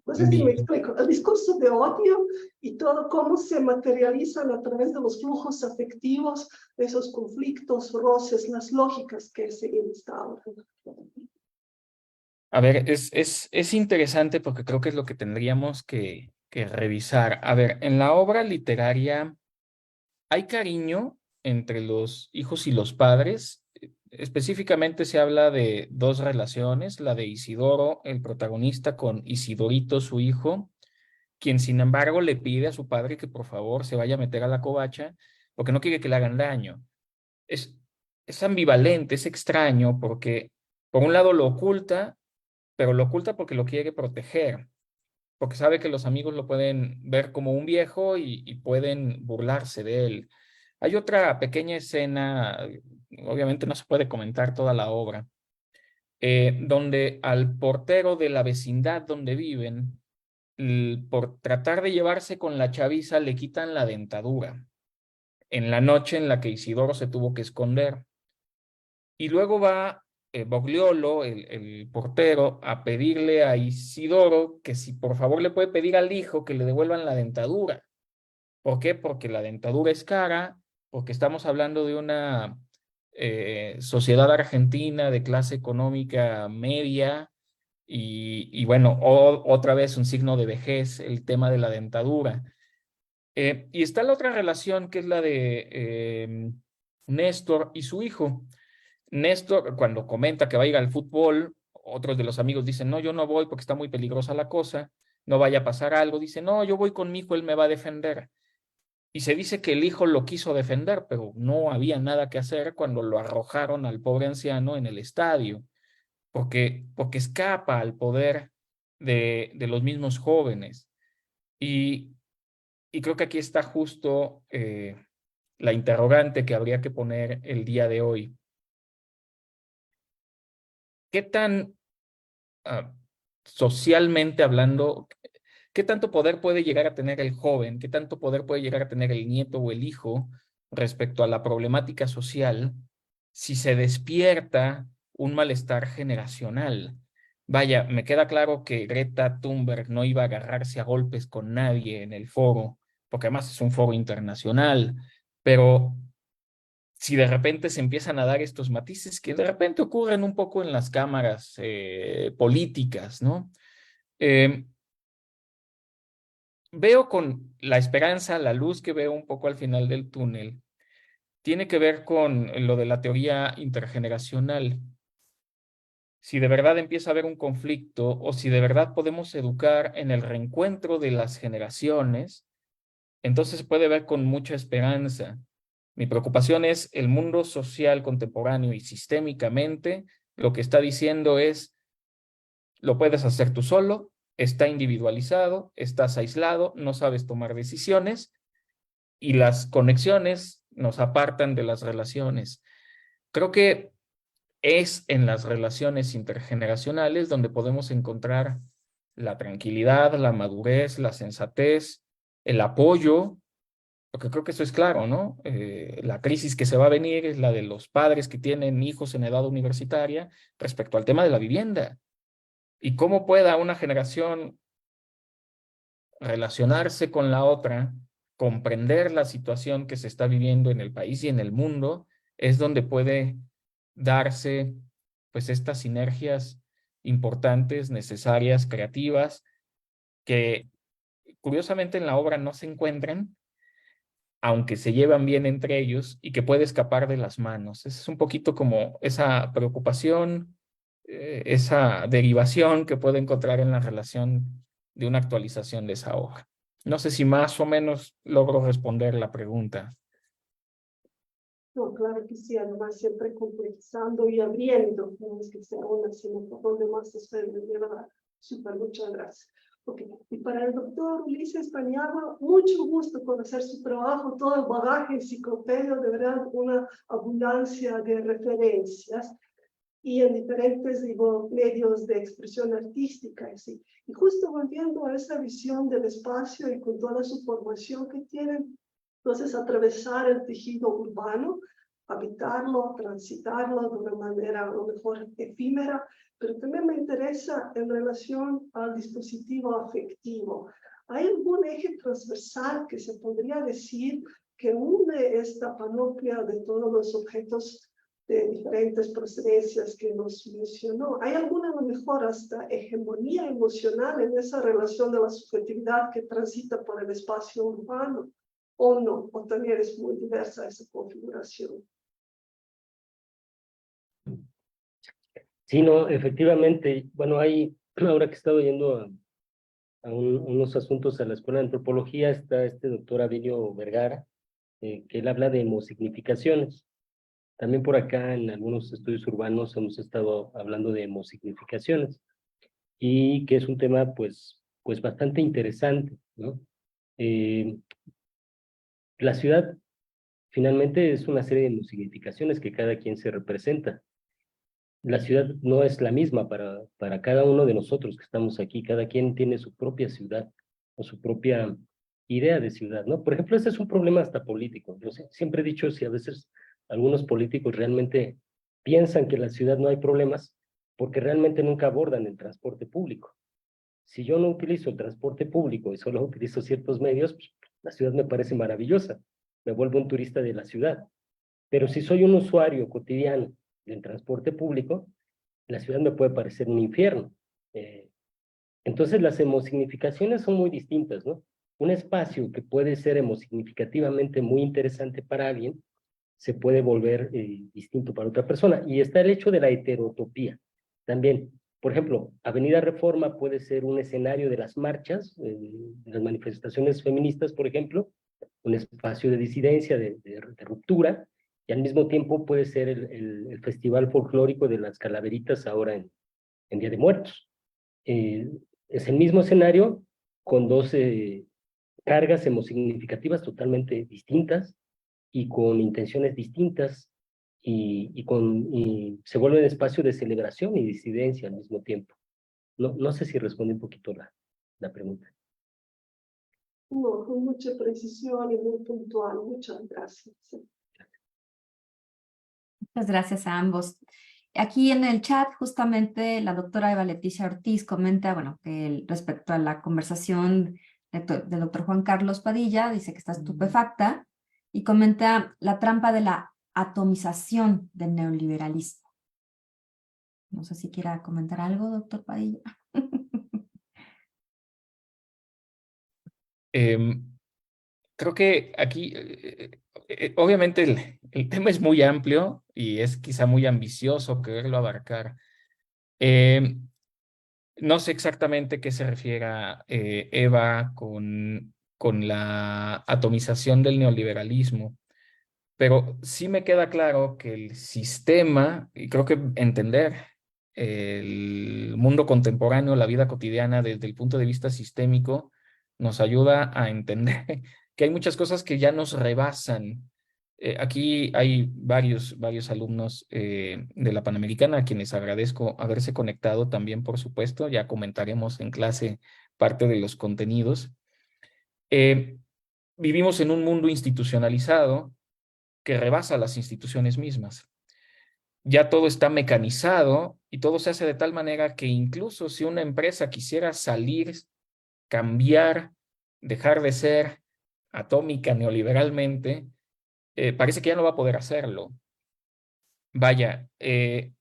No sé si me explico. El discurso de odio y todo cómo se materializan a través de los flujos afectivos, de esos conflictos, roces, las lógicas que se instauran. A ver, es interesante porque creo que es lo que tendríamos que revisar. A ver, en la obra literaria hay cariño entre los hijos y los padres. Específicamente se habla de dos relaciones, la de Isidoro, el protagonista, con Isidorito, su hijo, quien sin embargo le pide a su padre que por favor se vaya a meter a la covacha porque no quiere que le hagan daño. Es, es ambivalente, es extraño porque por un lado lo oculta, pero lo oculta porque lo quiere proteger, porque sabe que los amigos lo pueden ver como un viejo y pueden burlarse de él. Hay otra pequeña escena, obviamente no se puede comentar toda la obra, donde al portero de la vecindad donde viven, por tratar de llevarse con la chaviza, le quitan la dentadura en la noche en la que Isidoro se tuvo que esconder. Y luego va Bogliolo, el portero, a pedirle a Isidoro que si por favor le puede pedir al hijo que le devuelvan la dentadura. ¿Por qué? Porque la dentadura es cara, porque estamos hablando de una sociedad argentina de clase económica media y bueno, otra vez un signo de vejez, el tema de la dentadura. Y está la otra relación que es la de Néstor y su hijo. Néstor, cuando comenta que va a ir al fútbol, otros de los amigos dicen, no, yo no voy porque está muy peligrosa la cosa, no vaya a pasar algo. Dice, no, yo voy con mi hijo, él me va a defender. Y se dice que el hijo lo quiso defender, pero no había nada que hacer cuando lo arrojaron al pobre anciano en el estadio, porque escapa al poder de los mismos jóvenes. Y creo que aquí está justo la interrogante que habría que poner el día de hoy. ¿Qué tan socialmente hablando, qué tanto poder puede llegar a tener el joven, qué tanto poder puede llegar a tener el nieto o el hijo respecto a la problemática social si se despierta un malestar generacional? Vaya, me queda claro que Greta Thunberg no iba a agarrarse a golpes con nadie en el foro, porque además es un foro internacional, pero si de repente se empiezan a dar estos matices que de repente ocurren un poco en las cámaras políticas, ¿no? Veo con la esperanza, la luz que veo un poco al final del túnel, tiene que ver con lo de la teoría intergeneracional. Si de verdad empieza a haber un conflicto o si de verdad podemos educar en el reencuentro de las generaciones, entonces puede ver con mucha esperanza. Mi preocupación es el mundo social contemporáneo y sistémicamente lo que está diciendo es, lo puedes hacer tú solo, está individualizado, estás aislado, no sabes tomar decisiones y las conexiones nos apartan de las relaciones. Creo que es en las relaciones intergeneracionales donde podemos encontrar la tranquilidad, la madurez, la sensatez, el apoyo, porque creo que eso es claro, ¿no? La crisis que se va a venir es la de los padres que tienen hijos en edad universitaria respecto al tema de la vivienda. Y cómo pueda una generación relacionarse con la otra, comprender la situación que se está viviendo en el país y en el mundo, es donde puede darse pues estas sinergias importantes, necesarias, creativas, que curiosamente en la obra no se encuentran, aunque se llevan bien entre ellos y que puede escapar de las manos. Es un poquito como esa preocupación, esa derivación que puede encontrar en la relación de una actualización de esa obra. No sé si más o menos logro responder la pregunta. No, claro que sí, además siempre complejizando y abriendo, no es que sea una, sino por donde más se suele, de verdad. Súper, muchas gracias. Okay. Y para el doctor Ulises Paniagua, mucho gusto conocer su trabajo, todo el bagaje enciclopédico, de verdad una abundancia de referencias y en diferentes digo, medios de expresión artística. ¿Sí? Y justo volviendo a esa visión del espacio y con toda su formación que tienen, entonces atravesar el tejido urbano, habitarlo, transitarlo de una manera a lo mejor efímera, pero también me interesa en relación al dispositivo afectivo. ¿Hay algún eje transversal que se podría decir que une esta panoplia de todos los objetos de diferentes procedencias que nos mencionó? ¿Hay alguna, a lo mejor, hasta hegemonía emocional en esa relación de la subjetividad que transita por el espacio urbano? ¿O no? ¿O también es muy diversa esa configuración? Sí, no, efectivamente. Bueno, hay, ahora que he estado yendo a unos asuntos a la Escuela de Antropología, está este doctor Abilio Vergara, que él habla de hemosignificaciones. También por acá en algunos estudios urbanos hemos estado hablando de hemosignificaciones y que es un tema pues bastante interesante, ¿no? La ciudad finalmente es una serie de hemosignificaciones que cada quien se representa. La ciudad no es la misma para cada uno de nosotros que estamos aquí. Cada quien tiene su propia ciudad o su propia idea de ciudad, ¿no? Por ejemplo, este es un problema hasta político. Yo siempre he dicho, si a veces algunos políticos realmente piensan que en la ciudad no hay problemas, porque realmente nunca abordan el transporte público. Si yo no utilizo el transporte público y solo utilizo ciertos medios, pues, la ciudad me parece maravillosa. Me vuelvo un turista de la ciudad. Pero si soy un usuario cotidiano del transporte público, la ciudad me puede parecer un infierno. Entonces las hemosignificaciones son muy distintas, ¿no? Un espacio que puede ser hemosignificativamente muy interesante para alguien, se puede volver distinto para otra persona. Y está el hecho de la heterotopía también. Por ejemplo, Avenida Reforma puede ser un escenario de las marchas, de las manifestaciones feministas, por ejemplo, un espacio de disidencia, de ruptura, y al mismo tiempo puede ser el festival folclórico de las calaveritas ahora en Día de Muertos. Es el mismo escenario con dos cargas hemosignificativas totalmente distintas, y con intenciones distintas y se vuelve un espacio de celebración y disidencia al mismo tiempo. No sé si respondí un poquito la pregunta. No, con mucha precisión y muy puntual. Muchas gracias. Muchas gracias a ambos. Aquí en el chat, justamente la doctora Eva Leticia Ortiz comenta, bueno, que respecto a la conversación del doctor Juan Carlos Padilla, dice que está estupefacta y comenta la trampa de la atomización del neoliberalismo. No sé si quiera comentar algo, doctor Padilla. Creo que aquí, obviamente, el tema es muy amplio y es quizá muy ambicioso quererlo abarcar. No sé exactamente qué se refiera Eva con la atomización del neoliberalismo, pero sí me queda claro que el sistema, y creo que entender el mundo contemporáneo, la vida cotidiana desde el punto de vista sistémico, nos ayuda a entender que hay muchas cosas que ya nos rebasan. Aquí hay varios alumnos de la Panamericana a quienes agradezco haberse conectado también, por supuesto. Ya comentaremos en clase parte de los contenidos. Vivimos en un mundo institucionalizado que rebasa las instituciones mismas. Ya todo está mecanizado y todo se hace de tal manera que incluso si una empresa quisiera salir, cambiar, dejar de ser atómica neoliberalmente, parece que ya no va a poder hacerlo. Vaya, me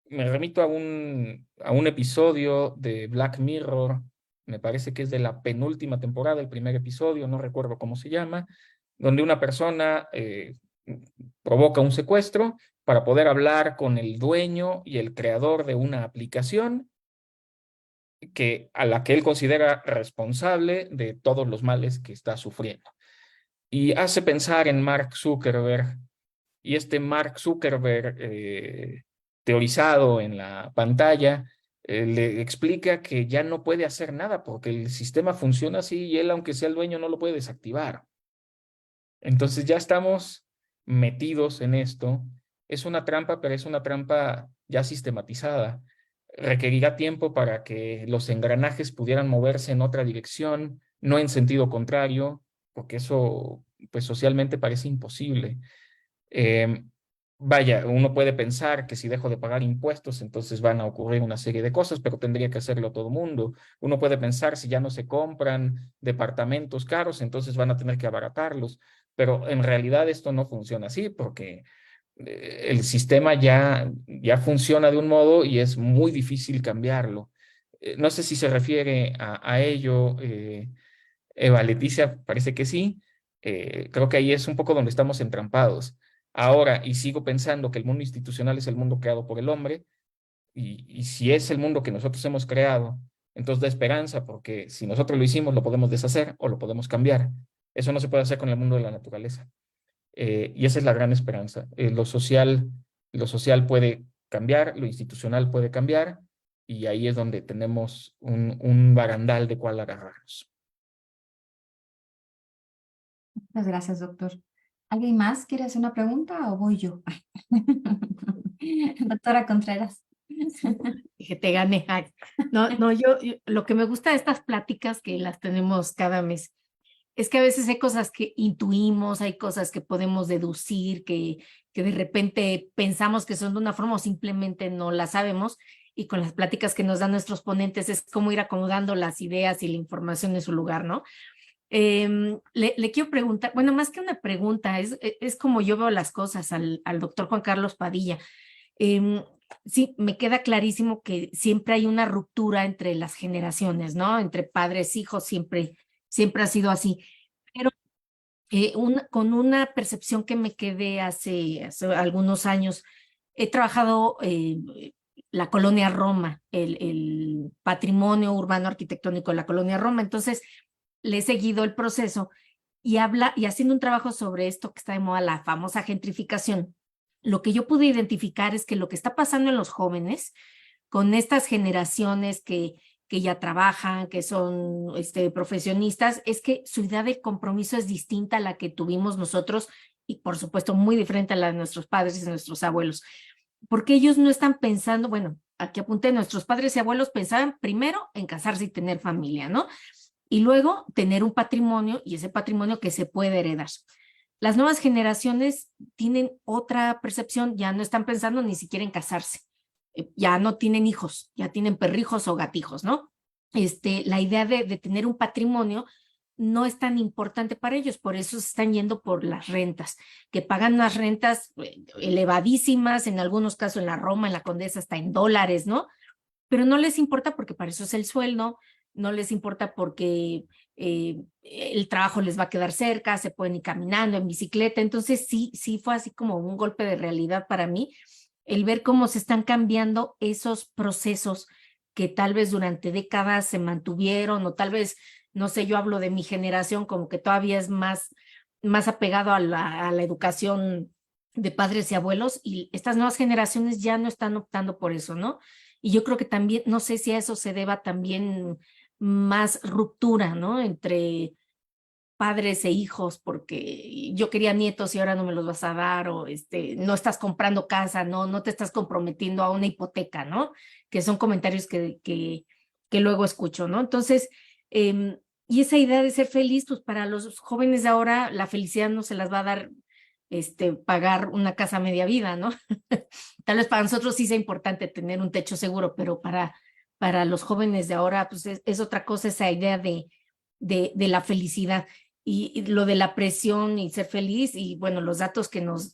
remito a un episodio de Black Mirror, me parece que es de la penúltima temporada, el primer episodio, no recuerdo cómo se llama, donde una persona provoca un secuestro para poder hablar con el dueño y el creador de una aplicación a la que él considera responsable de todos los males que está sufriendo. Y hace pensar en Mark Zuckerberg, y este Mark Zuckerberg teorizado en la pantalla, le explica que ya no puede hacer nada porque el sistema funciona así y él, aunque sea el dueño, no lo puede desactivar. Entonces ya estamos metidos en esto. Es una trampa, pero es una trampa ya sistematizada. Requerirá tiempo para que los engranajes pudieran moverse en otra dirección, no en sentido contrario, porque eso pues socialmente parece imposible. Vaya, uno puede pensar que si dejo de pagar impuestos, entonces van a ocurrir una serie de cosas, pero tendría que hacerlo todo el mundo. Uno puede pensar si ya no se compran departamentos caros, entonces van a tener que abaratarlos, pero en realidad esto no funciona así porque el sistema ya funciona de un modo y es muy difícil cambiarlo. No sé si se refiere a ello, Eva Leticia, parece que sí. Creo que ahí es un poco donde estamos entrampados. Ahora, y sigo pensando que el mundo institucional es el mundo creado por el hombre, y si es el mundo que nosotros hemos creado, entonces da esperanza, porque si nosotros lo hicimos, lo podemos deshacer o lo podemos cambiar. Eso no se puede hacer con el mundo de la naturaleza. Y esa es la gran esperanza. Lo social puede cambiar, lo institucional puede cambiar, y ahí es donde tenemos un barandal de cual agarrarnos. Muchas gracias, doctor. ¿Alguien más quiere hacer una pregunta o voy yo? Doctora Contreras. Que te gane. Ay, no, yo lo que me gusta de estas pláticas que las tenemos cada mes es que a veces hay cosas que intuimos, hay cosas que podemos deducir, que de repente pensamos que son de una forma o simplemente no las sabemos, y con las pláticas que nos dan nuestros ponentes es como ir acomodando las ideas y la información en su lugar, ¿no? Le quiero preguntar, bueno, más que una pregunta, es como yo veo las cosas al doctor Juan Carlos Padilla. Sí, me queda clarísimo que siempre hay una ruptura entre las generaciones, ¿no? Entre padres, hijos, siempre ha sido así. Pero con una percepción que me quedé hace algunos años, he trabajado la colonia Roma, el patrimonio urbano arquitectónico de la colonia Roma, entonces le he seguido el proceso y haciendo un trabajo sobre esto que está de moda, la famosa gentrificación. Lo que yo pude identificar es que lo que está pasando en los jóvenes, con estas generaciones que ya trabajan, que son profesionistas, es que su idea de compromiso es distinta a la que tuvimos nosotros y por supuesto muy diferente a la de nuestros padres y nuestros abuelos, porque ellos no están pensando, bueno, aquí apunté, nuestros padres y abuelos pensaban primero en casarse y tener familia, ¿no? Y luego tener un patrimonio y ese patrimonio que se puede heredar. Las nuevas generaciones tienen otra percepción, ya no están pensando ni siquiera en casarse, ya no tienen hijos, ya tienen perrijos o gatijos, ¿no? La idea de tener un patrimonio no es tan importante para ellos, por eso se están yendo por las rentas, que pagan unas rentas elevadísimas, en algunos casos en la Roma, en la Condesa, hasta en dólares, ¿no? Pero no les importa porque para eso es el sueldo, no les importa porque el trabajo les va a quedar cerca, se pueden ir caminando en bicicleta, entonces sí fue así como un golpe de realidad para mí, el ver cómo se están cambiando esos procesos que tal vez durante décadas se mantuvieron o tal vez, no sé, yo hablo de mi generación como que todavía es más apegado a la educación de padres y abuelos y estas nuevas generaciones ya no están optando por eso, ¿no? Y yo creo que también, no sé si a eso se deba también más ruptura, ¿no? Entre padres e hijos, porque yo quería nietos y ahora no me los vas a dar, o no estás comprando casa, no te estás comprometiendo a una hipoteca, ¿no? Que son comentarios que luego escucho, ¿no? Entonces, y esa idea de ser feliz, pues para los jóvenes de ahora, la felicidad no se las va a dar pagar una casa media vida, ¿no? Tal vez para nosotros sí sea importante tener un techo seguro, pero para los jóvenes de ahora, pues es otra cosa esa idea de la felicidad y lo de la presión y ser feliz y bueno, los datos que nos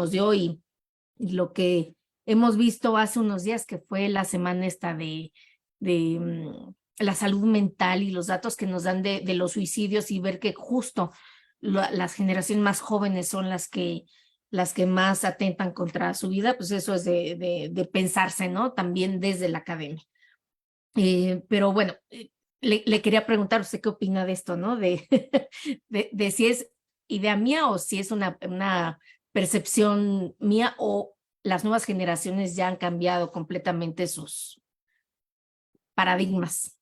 dio y lo que hemos visto hace unos días que fue la semana esta de la salud mental y los datos que nos dan de los suicidios y ver que justo las generaciones más jóvenes son las que más atentan contra su vida, pues eso es de pensarse, ¿no? También desde la academia. Pero bueno, le quería preguntar, ¿usted qué opina de esto, no? De si es idea mía o si es una percepción mía o las nuevas generaciones ya han cambiado completamente sus paradigmas.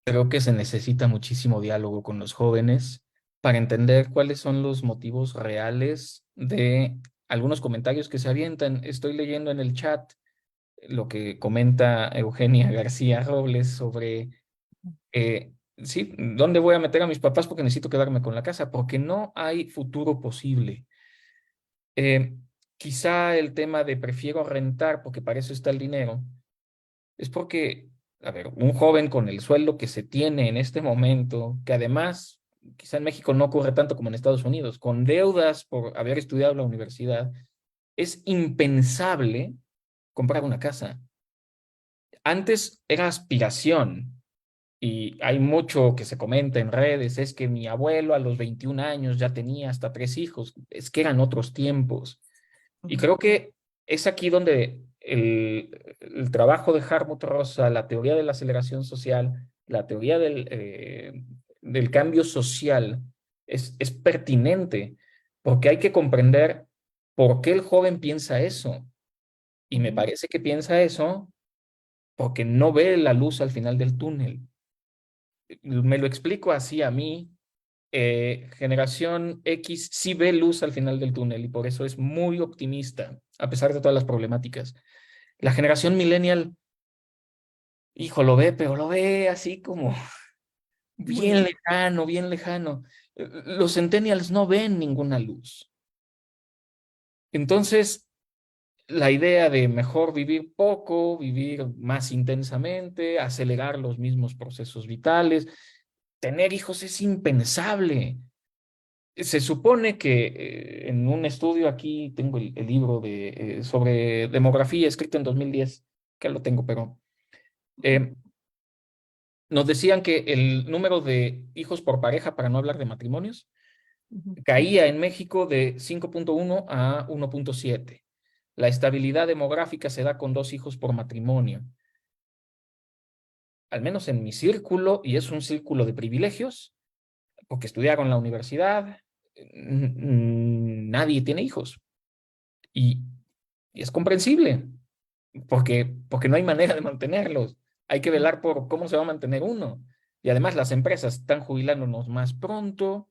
Creo que se necesita muchísimo diálogo con los jóvenes para entender cuáles son los motivos reales de algunos comentarios que se avientan. Estoy leyendo en el chat lo que comenta Eugenia García Robles sobre, sí, ¿dónde voy a meter a mis papás porque necesito quedarme con la casa? Porque no hay futuro posible. Quizá el tema de prefiero rentar porque para eso está el dinero, es porque, a ver, un joven con el sueldo que se tiene en este momento, que además, quizá en México no ocurre tanto como en Estados Unidos, con deudas por haber estudiado en la universidad, es impensable comprar una casa. Antes era aspiración, y hay mucho que se comenta en redes, es que mi abuelo a los 21 años ya tenía hasta 3 hijos, es que eran otros tiempos. Y creo que es aquí donde el trabajo de Hartmut Rosa, la teoría de la aceleración social, la teoría del cambio social, es pertinente, porque hay que comprender por qué el joven piensa eso. Y me parece que piensa eso porque no ve la luz al final del túnel. Me lo explico así a mí. Generación X sí ve luz al final del túnel y por eso es muy optimista, a pesar de todas las problemáticas. La generación millennial, hijo, lo ve, pero lo ve así como bien lejano, bien lejano. Los centennials no ven ninguna luz. Entonces, la idea de mejor vivir poco, vivir más intensamente, acelerar los mismos procesos vitales, tener hijos es impensable. Se supone que en un estudio, aquí tengo el libro sobre demografía escrito en 2010, que lo tengo, pero nos decían que el número de hijos por pareja, para no hablar de matrimonios, caía en México de 5.1 a 1.7. La estabilidad demográfica se da con 2 hijos por matrimonio. Al menos en mi círculo, y es un círculo de privilegios, porque estudiaron en la universidad, nadie tiene hijos. Y es comprensible, porque no hay manera de mantenerlos. Hay que velar por cómo se va a mantener uno. Y además las empresas están jubilándonos más pronto.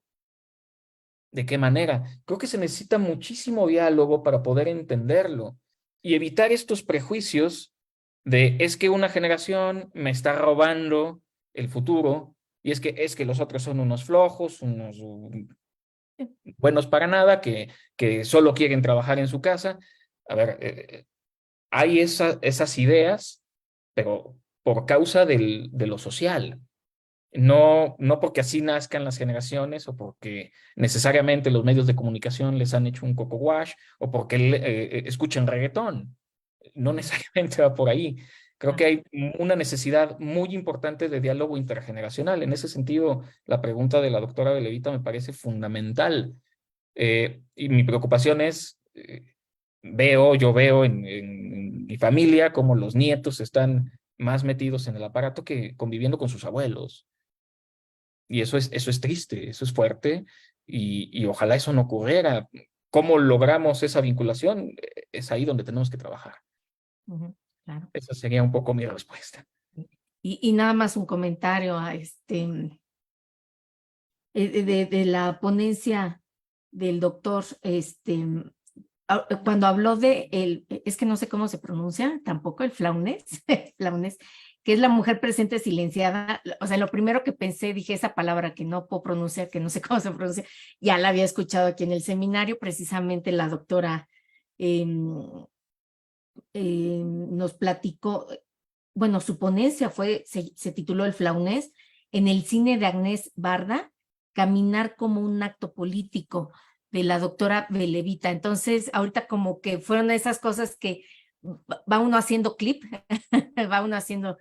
¿De qué manera? Creo que se necesita muchísimo diálogo para poder entenderlo y evitar estos prejuicios de es que una generación me está robando el futuro y es que los otros son unos flojos, unos buenos para nada, que solo quieren trabajar en su casa. A ver, hay esas ideas, pero por causa de lo social. No porque así nazcan las generaciones o porque necesariamente los medios de comunicación les han hecho un coco wash o porque escuchan reggaetón. No necesariamente va por ahí. Creo que hay una necesidad muy importante de diálogo intergeneracional. En ese sentido, la pregunta de la doctora Belevita me parece fundamental. Y mi preocupación es, yo veo en mi familia como los nietos están más metidos en el aparato que conviviendo con sus abuelos. Y eso es triste, eso es fuerte, y ojalá eso no ocurriera. ¿Cómo logramos esa vinculación? Es ahí donde tenemos que trabajar. Claro. Esa sería un poco mi respuesta. Y nada más un comentario a de la ponencia del doctor, cuando habló es que no sé cómo se pronuncia tampoco, el Flaunes, Flaunes, que es la mujer presente silenciada. O sea, lo primero que pensé, dije esa palabra que no puedo pronunciar, que no sé cómo se pronuncia, ya la había escuchado aquí en el seminario, precisamente la doctora nos platicó, bueno, su ponencia se tituló El Flaunés, en el cine de Agnès Varda, Caminar como un acto político, de la doctora Belevita. Entonces, ahorita como que fueron esas cosas que va uno haciendo clip, va uno haciendo,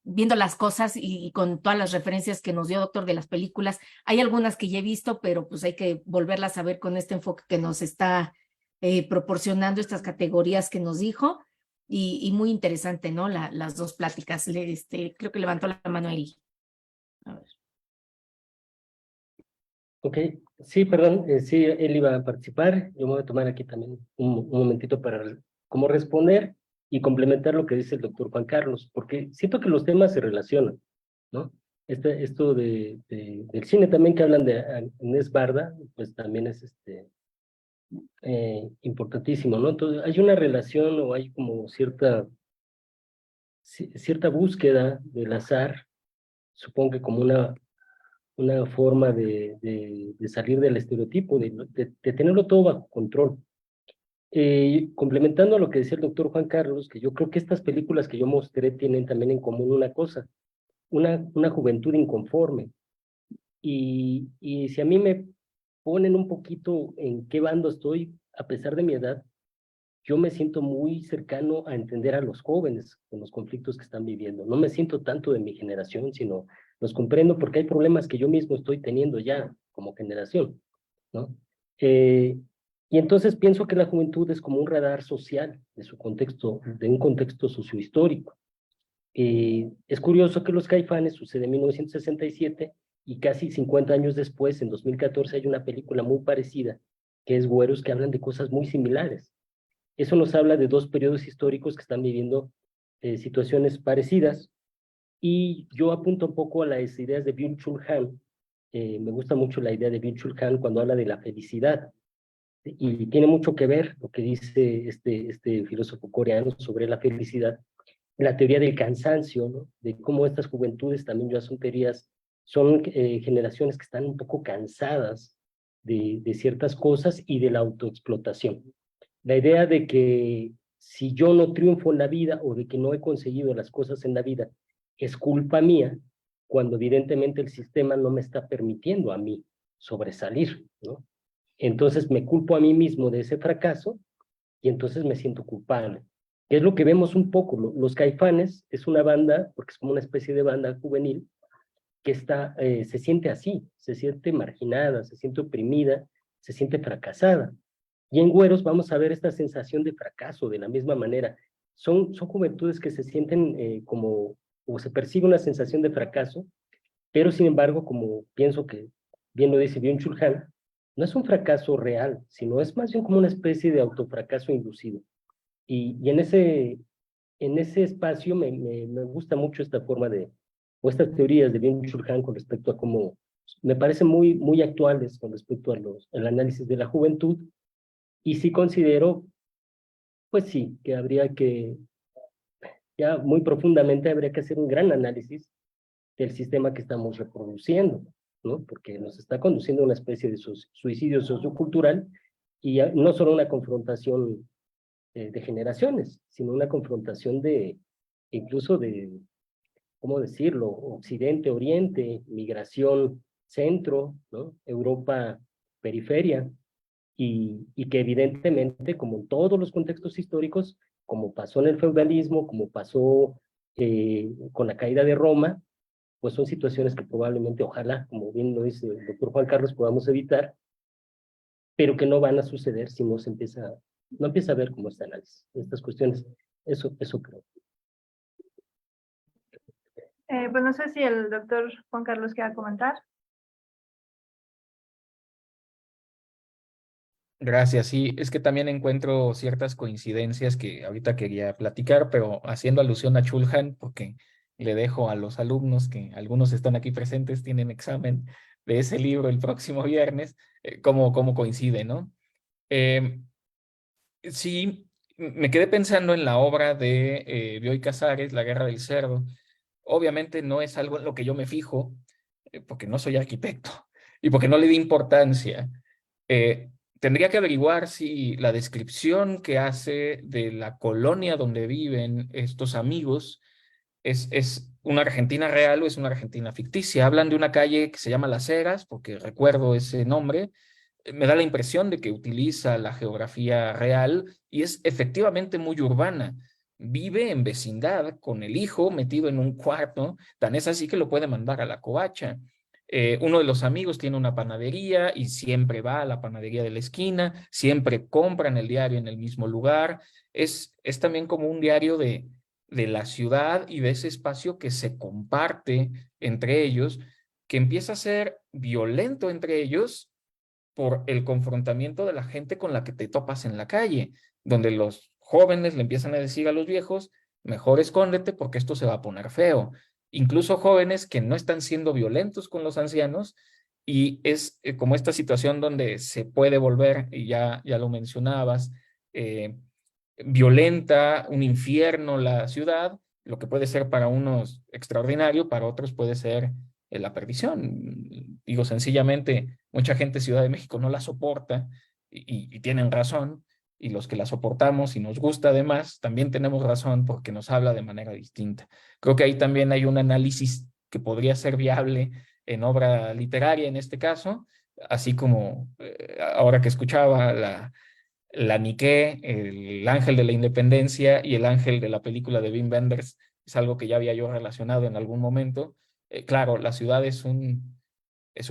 viendo las cosas y con todas las referencias que nos dio doctor de las películas. Hay algunas que ya he visto, pero pues hay que volverlas a ver con este enfoque que nos está proporcionando estas categorías que nos dijo, y muy interesante, ¿no? Las dos pláticas. Creo que levantó la mano Eli. A ver. Ok, sí, perdón, sí, él iba a participar. Yo me voy a tomar aquí también un momentito para cómo responder y complementar lo que dice el doctor Juan Carlos, porque siento que los temas se relacionan, ¿no? Esto del cine también que hablan de Agnès Varda, pues también es importantísimo, ¿no? Entonces, hay una relación o hay como cierta búsqueda del azar, supongo que como una forma de salir del estereotipo, de tenerlo todo bajo control. Complementando a lo que decía el doctor Juan Carlos, que yo creo que estas películas que yo mostré tienen también en común una cosa, una juventud inconforme. Y si a mí me ponen un poquito en qué bando estoy, a pesar de mi edad, yo me siento muy cercano a entender a los jóvenes con los conflictos que están viviendo. No me siento tanto de mi generación, sino los comprendo porque hay problemas que yo mismo estoy teniendo ya como generación, ¿no? Y entonces pienso que la juventud es como un radar social de su contexto, de un contexto sociohistórico. Es curioso que Los Caifanes sucede en 1967 y casi 50 años después, en 2014, hay una película muy parecida, que es Güeros, que hablan de cosas muy similares. Eso nos habla de dos periodos históricos que están viviendo situaciones parecidas, y yo apunto un poco a las ideas de Byung-Chul Han. Me gusta mucho la idea de Byung-Chul Han cuando habla de la felicidad, y tiene mucho que ver lo que dice este filósofo coreano sobre la felicidad, la teoría del cansancio, ¿no? De cómo estas juventudes también ya son generaciones que están un poco cansadas de ciertas cosas y de la autoexplotación. La idea de que si yo no triunfo en la vida o de que no he conseguido las cosas en la vida, es culpa mía, cuando evidentemente el sistema no me está permitiendo a mí sobresalir, ¿no? Entonces me culpo a mí mismo de ese fracaso y entonces me siento culpable. Es lo que vemos un poco. Los Caifanes es una banda, porque es como una especie de banda juvenil, que se siente así, se siente marginada, se siente oprimida, se siente fracasada. Y en Güeros vamos a ver esta sensación de fracaso de la misma manera. Son juventudes que se sienten o se percibe una sensación de fracaso, pero sin embargo, como pienso que bien lo dice Byung-Chul Han, no es un fracaso real, sino es más bien como una especie de autofracaso inducido. Y en ese espacio me gusta mucho esta forma o estas teorías de Byung-Chul Han con respecto a cómo me parecen muy actuales con respecto a el análisis de la juventud, y sí considero, pues sí, que habría que, ya muy profundamente habría que hacer un gran análisis del sistema que estamos reproduciendo, ¿no? Porque nos está conduciendo a una especie de suicidio sociocultural, y no solo una confrontación de generaciones, sino una confrontación incluso de, ¿cómo decirlo? Occidente, Oriente, migración, centro, ¿no? Europa, periferia, y que evidentemente, como en todos los contextos históricos, como pasó en el feudalismo, como pasó con la caída de Roma, pues son situaciones que probablemente, ojalá, como bien lo dice el doctor Juan Carlos, podamos evitar, pero que no van a suceder si no empieza a ver cómo este análisis, estas cuestiones. Eso creo. Pues no sé si el doctor Juan Carlos quiera comentar. Gracias, sí, es que también encuentro ciertas coincidencias que ahorita quería platicar, pero haciendo alusión a Chulhan, porque le dejo a los alumnos que algunos están aquí presentes, tienen examen de ese libro el próximo viernes, cómo coincide, ¿no? Eh, sí, me quedé pensando en la obra de Bioy Casares, La Guerra del Cerdo. Obviamente no es algo en lo que yo me fijo, porque no soy arquitecto y porque no le di importancia. Eh, Tendría que averiguar si la descripción que hace de la colonia donde viven estos amigos es una Argentina real o es una Argentina ficticia. Hablan de una calle que se llama Las Heras, porque recuerdo ese nombre. Me da la impresión de que utiliza la geografía real y es efectivamente muy urbana. Vive en vecindad con el hijo metido en un cuarto, tan es así que lo puede mandar a la covacha. Uno de los amigos tiene una panadería y siempre va a la panadería de la esquina, siempre compran el diario en el mismo lugar. Es también como un diario de la ciudad y de ese espacio que se comparte entre ellos, que empieza a ser violento entre ellos por el confrontamiento de la gente con la que te topas en la calle, donde los jóvenes le empiezan a decir a los viejos, mejor escóndete porque esto se va a poner feo. Incluso jóvenes que no están siendo violentos con los ancianos, y es como esta situación donde se puede volver, y ya lo mencionabas, eh, violenta, un infierno la ciudad, lo que puede ser para unos extraordinario, para otros puede ser la perdición. Digo, sencillamente, mucha gente de Ciudad de México no la soporta y tienen razón, y los que la soportamos y nos gusta además, también tenemos razón porque nos habla de manera distinta. Creo que ahí también hay un análisis que podría ser viable en obra literaria en este caso, así como ahora que escuchaba la Nike, el ángel de la independencia y el ángel de la película de Wim Wenders, es algo que ya había yo relacionado en algún momento. Claro, la ciudad es un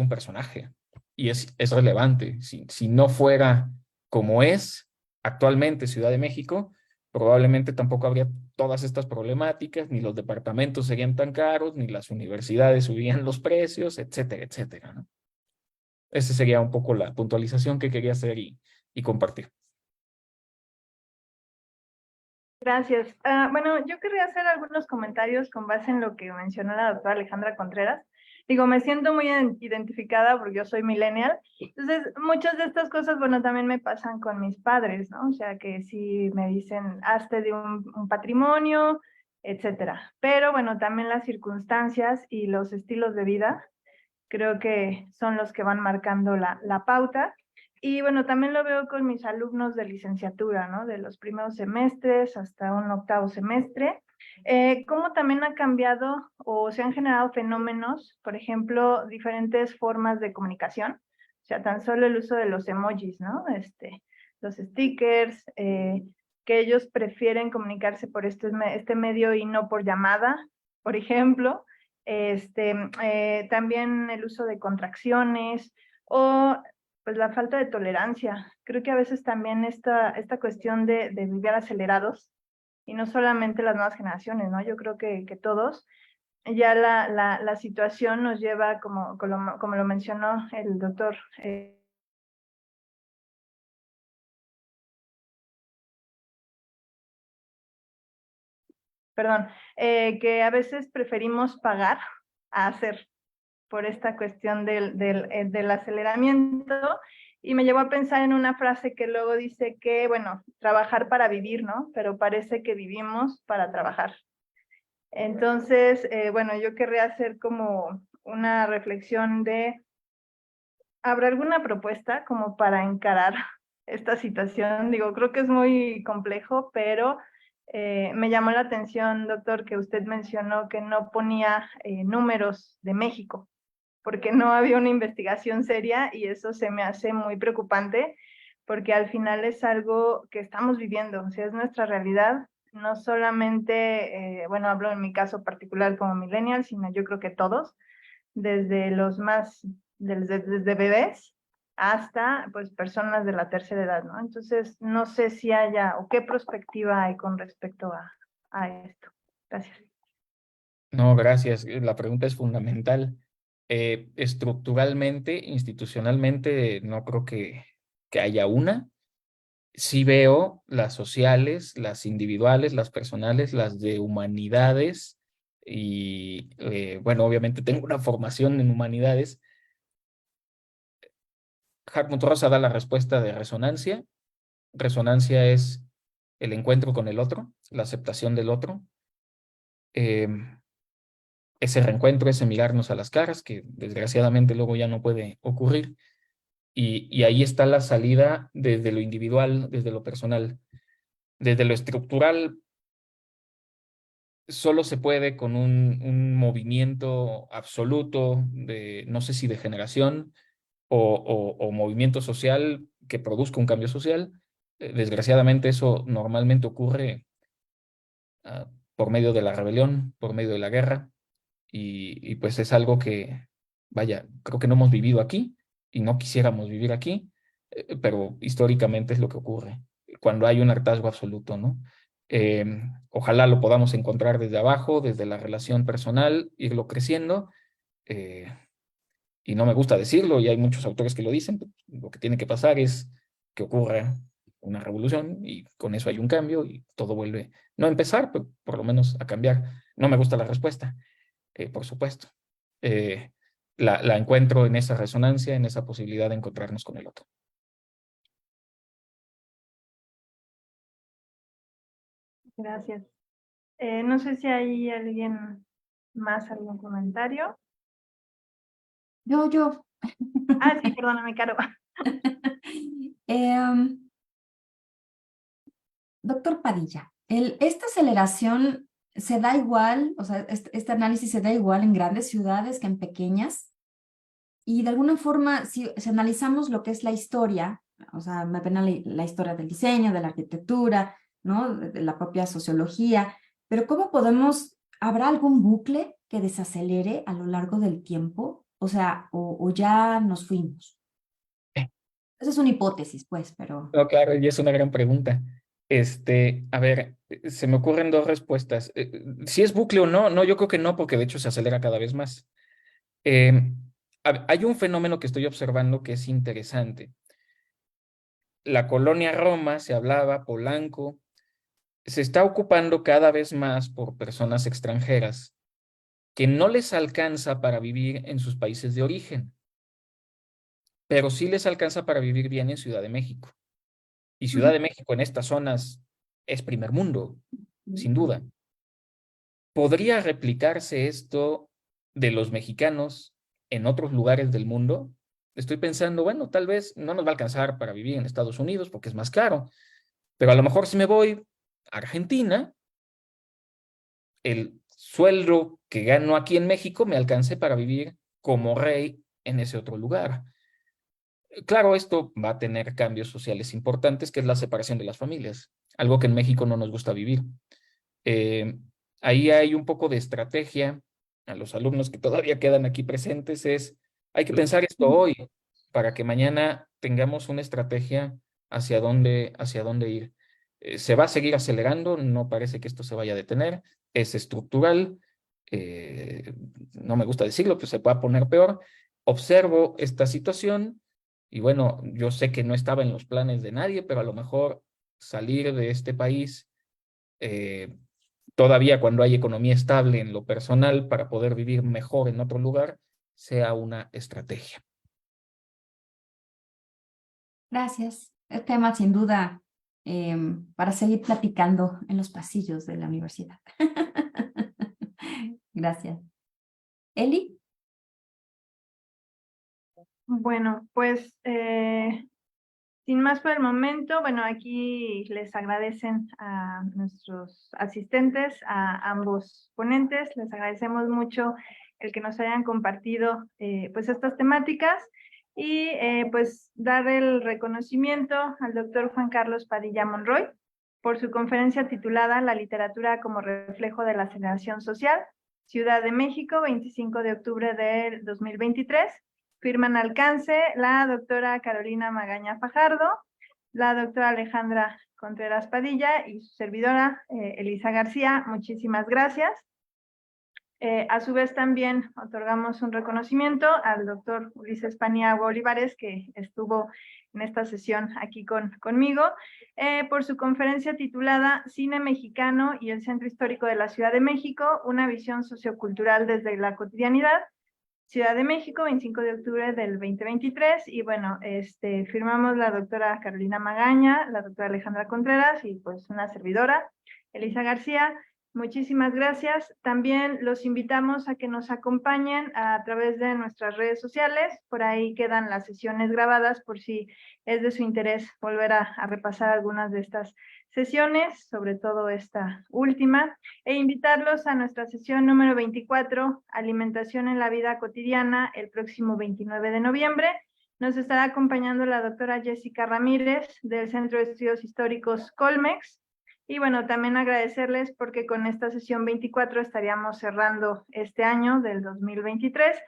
personaje y es relevante. Si no fuera como es actualmente Ciudad de México, probablemente tampoco habría todas estas problemáticas, ni los departamentos serían tan caros, ni las universidades subirían los precios, etcétera, etcétera, ¿no? Esa sería un poco la puntualización que quería hacer y compartir. Gracias. Bueno, yo querría hacer algunos comentarios con base en lo que mencionó la doctora Alejandra Contreras. Digo, me siento muy identificada porque yo soy millennial. Entonces, muchas de estas cosas, bueno, también me pasan con mis padres, ¿no? O sea, que si me dicen, hazte de un patrimonio, etcétera. Pero bueno, también las circunstancias y los estilos de vida creo que son los que van marcando la pauta. Y bueno, también lo veo con mis alumnos de licenciatura, ¿no? De los primeros semestres hasta un octavo semestre. Cómo también ha cambiado o se han generado fenómenos, por ejemplo, diferentes formas de comunicación. O sea, tan solo el uso de los emojis, ¿no? Los stickers, que ellos prefieren comunicarse por este medio y no por llamada, por ejemplo. También el uso de contracciones o pues la falta de tolerancia. Creo que a veces también esta cuestión de vivir acelerados, y no solamente las nuevas generaciones, ¿no? Yo creo que todos, ya la situación nos lleva, como lo mencionó el doctor, perdón, que a veces preferimos pagar a hacer. por esta cuestión del aceleramiento, y me llevó a pensar en una frase que luego dice que, bueno, trabajar para vivir, ¿no? Pero parece que vivimos para trabajar. Entonces, bueno, yo querría hacer como una reflexión de, ¿habrá alguna propuesta como para encarar esta situación? Digo, creo que es muy complejo, pero me llamó la atención, doctor, que usted mencionó que no ponía números de México, porque no había una investigación seria, y eso se me hace muy preocupante, porque al final es algo que estamos viviendo, o sea, es nuestra realidad, no solamente, bueno, hablo en mi caso particular como millennial, sino yo creo que todos, desde los más, desde bebés hasta pues personas de la tercera edad, ¿no? Entonces, no sé si haya o qué perspectiva hay con respecto a esto. Gracias. No, gracias. La pregunta es fundamental. Estructuralmente, institucionalmente, no creo que haya una. Sí veo las sociales, las individuales, las personales, las de humanidades y, bueno, obviamente tengo una formación en humanidades. Hartmut Rosa da la respuesta de resonancia. Resonancia es el encuentro con el otro, la aceptación del otro. Ese reencuentro, ese mirarnos a las caras, que desgraciadamente luego ya no puede ocurrir. Y ahí está la salida desde lo individual, desde lo personal. Desde lo estructural, solo se puede con un movimiento absoluto de, no sé si de generación o movimiento social que produzca un cambio social. Desgraciadamente eso normalmente ocurre por medio de la rebelión, por medio de la guerra, y pues es algo que, vaya, creo que no hemos vivido aquí y no quisiéramos vivir aquí, pero históricamente es lo que ocurre cuando hay un hartazgo absoluto, ¿no? Ojalá lo podamos encontrar desde abajo, desde la relación personal, irlo creciendo, y no me gusta decirlo, y hay muchos autores que lo dicen. Lo que tiene que pasar es que ocurra una revolución y con eso hay un cambio y todo vuelve, no a empezar, pero por lo menos a cambiar. No me gusta la respuesta, por supuesto. La encuentro en esa resonancia, en esa posibilidad de encontrarnos con el otro. Gracias. No sé si hay alguien más, algún comentario. Yo. Ah, sí, perdóname, Caro. Doctor Padilla, esta aceleración se da igual, o sea, este análisis se da igual en grandes ciudades que en pequeñas. Y de alguna forma, si analizamos lo que es la historia, o sea, me apena la historia del diseño, de la arquitectura, ¿no? De la propia sociología, pero ¿cómo habrá algún bucle que desacelere a lo largo del tiempo? O sea, o ya nos fuimos. Esa es una hipótesis, pues, pero... No, claro, y es una gran pregunta. A ver, se me ocurren dos respuestas. Si es bucle o no, no, yo creo que no, porque de hecho se acelera cada vez más. Hay un fenómeno que estoy observando que es interesante. La colonia Roma, se hablaba, Polanco, se está ocupando cada vez más por personas extranjeras que no les alcanza para vivir en sus países de origen, pero sí les alcanza para vivir bien en Ciudad de México. Y Ciudad de México en estas zonas es primer mundo, sin duda. ¿Podría replicarse esto de los mexicanos en otros lugares del mundo? Estoy pensando, bueno, tal vez no nos va a alcanzar para vivir en Estados Unidos porque es más caro, pero a lo mejor si me voy a Argentina, el sueldo que gano aquí en México me alcance para vivir como rey en ese otro lugar. Claro, esto va a tener cambios sociales importantes, que es la separación de las familias, algo que en México no nos gusta vivir. Ahí hay un poco de estrategia. A los alumnos que todavía quedan aquí presentes hay que pensar esto hoy para que mañana tengamos una estrategia hacia dónde ir. Se va a seguir acelerando, no parece que esto se vaya a detener, es estructural, no me gusta decirlo, pero se puede poner peor. Observo esta situación y bueno, yo sé que no estaba en los planes de nadie, pero a lo mejor salir de este país todavía cuando hay economía estable en lo personal para poder vivir mejor en otro lugar, sea una estrategia. Gracias. El tema, sin duda, para seguir platicando en los pasillos de la universidad. Gracias. Eli. Bueno, pues sin más por el momento, bueno, aquí les agradecen a nuestros asistentes, a ambos ponentes, les agradecemos mucho el que nos hayan compartido pues estas temáticas y pues dar el reconocimiento al doctor Juan Carlos Padilla Monroy por su conferencia titulada La literatura como reflejo de la aceleración social, Ciudad de México, 25 de octubre del 2023. Firman alcance la doctora Carolina Magaña Fajardo, la doctora Alejandra Contreras Padilla y su servidora Elisa García. Muchísimas gracias. A su vez también otorgamos un reconocimiento al doctor Ulises Paniagua Olivares, que estuvo en esta sesión aquí conmigo, por su conferencia titulada Cine Mexicano y el Centro Histórico de la Ciudad de México, una visión sociocultural desde la cotidianidad. Ciudad de México, 25 de octubre del 2023, y bueno, firmamos la doctora Carolina Magaña, la doctora Alejandra Contreras y pues una servidora, Elisa García. Muchísimas gracias. También los invitamos a que nos acompañen a través de nuestras redes sociales. Por ahí quedan las sesiones grabadas por si es de su interés volver a repasar algunas de estas sesiones, sobre todo esta última, e invitarlos a nuestra sesión número 24, Alimentación en la Vida Cotidiana, el próximo 29 de noviembre. Nos estará acompañando la doctora Jessica Ramírez del Centro de Estudios Históricos Colmex. Y bueno, también agradecerles porque con esta sesión 24 estaríamos cerrando este año del 2023.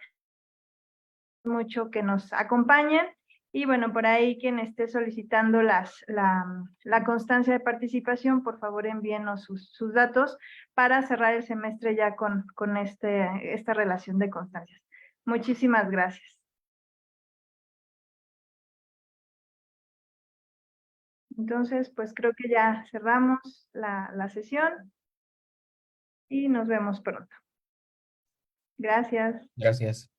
Mucho que nos acompañen. Y bueno, por ahí quien esté solicitando la constancia de participación, por favor envíenos sus datos para cerrar el semestre ya con esta relación de constancias. Muchísimas gracias. Entonces, pues creo que ya cerramos la sesión y nos vemos pronto. Gracias. Gracias.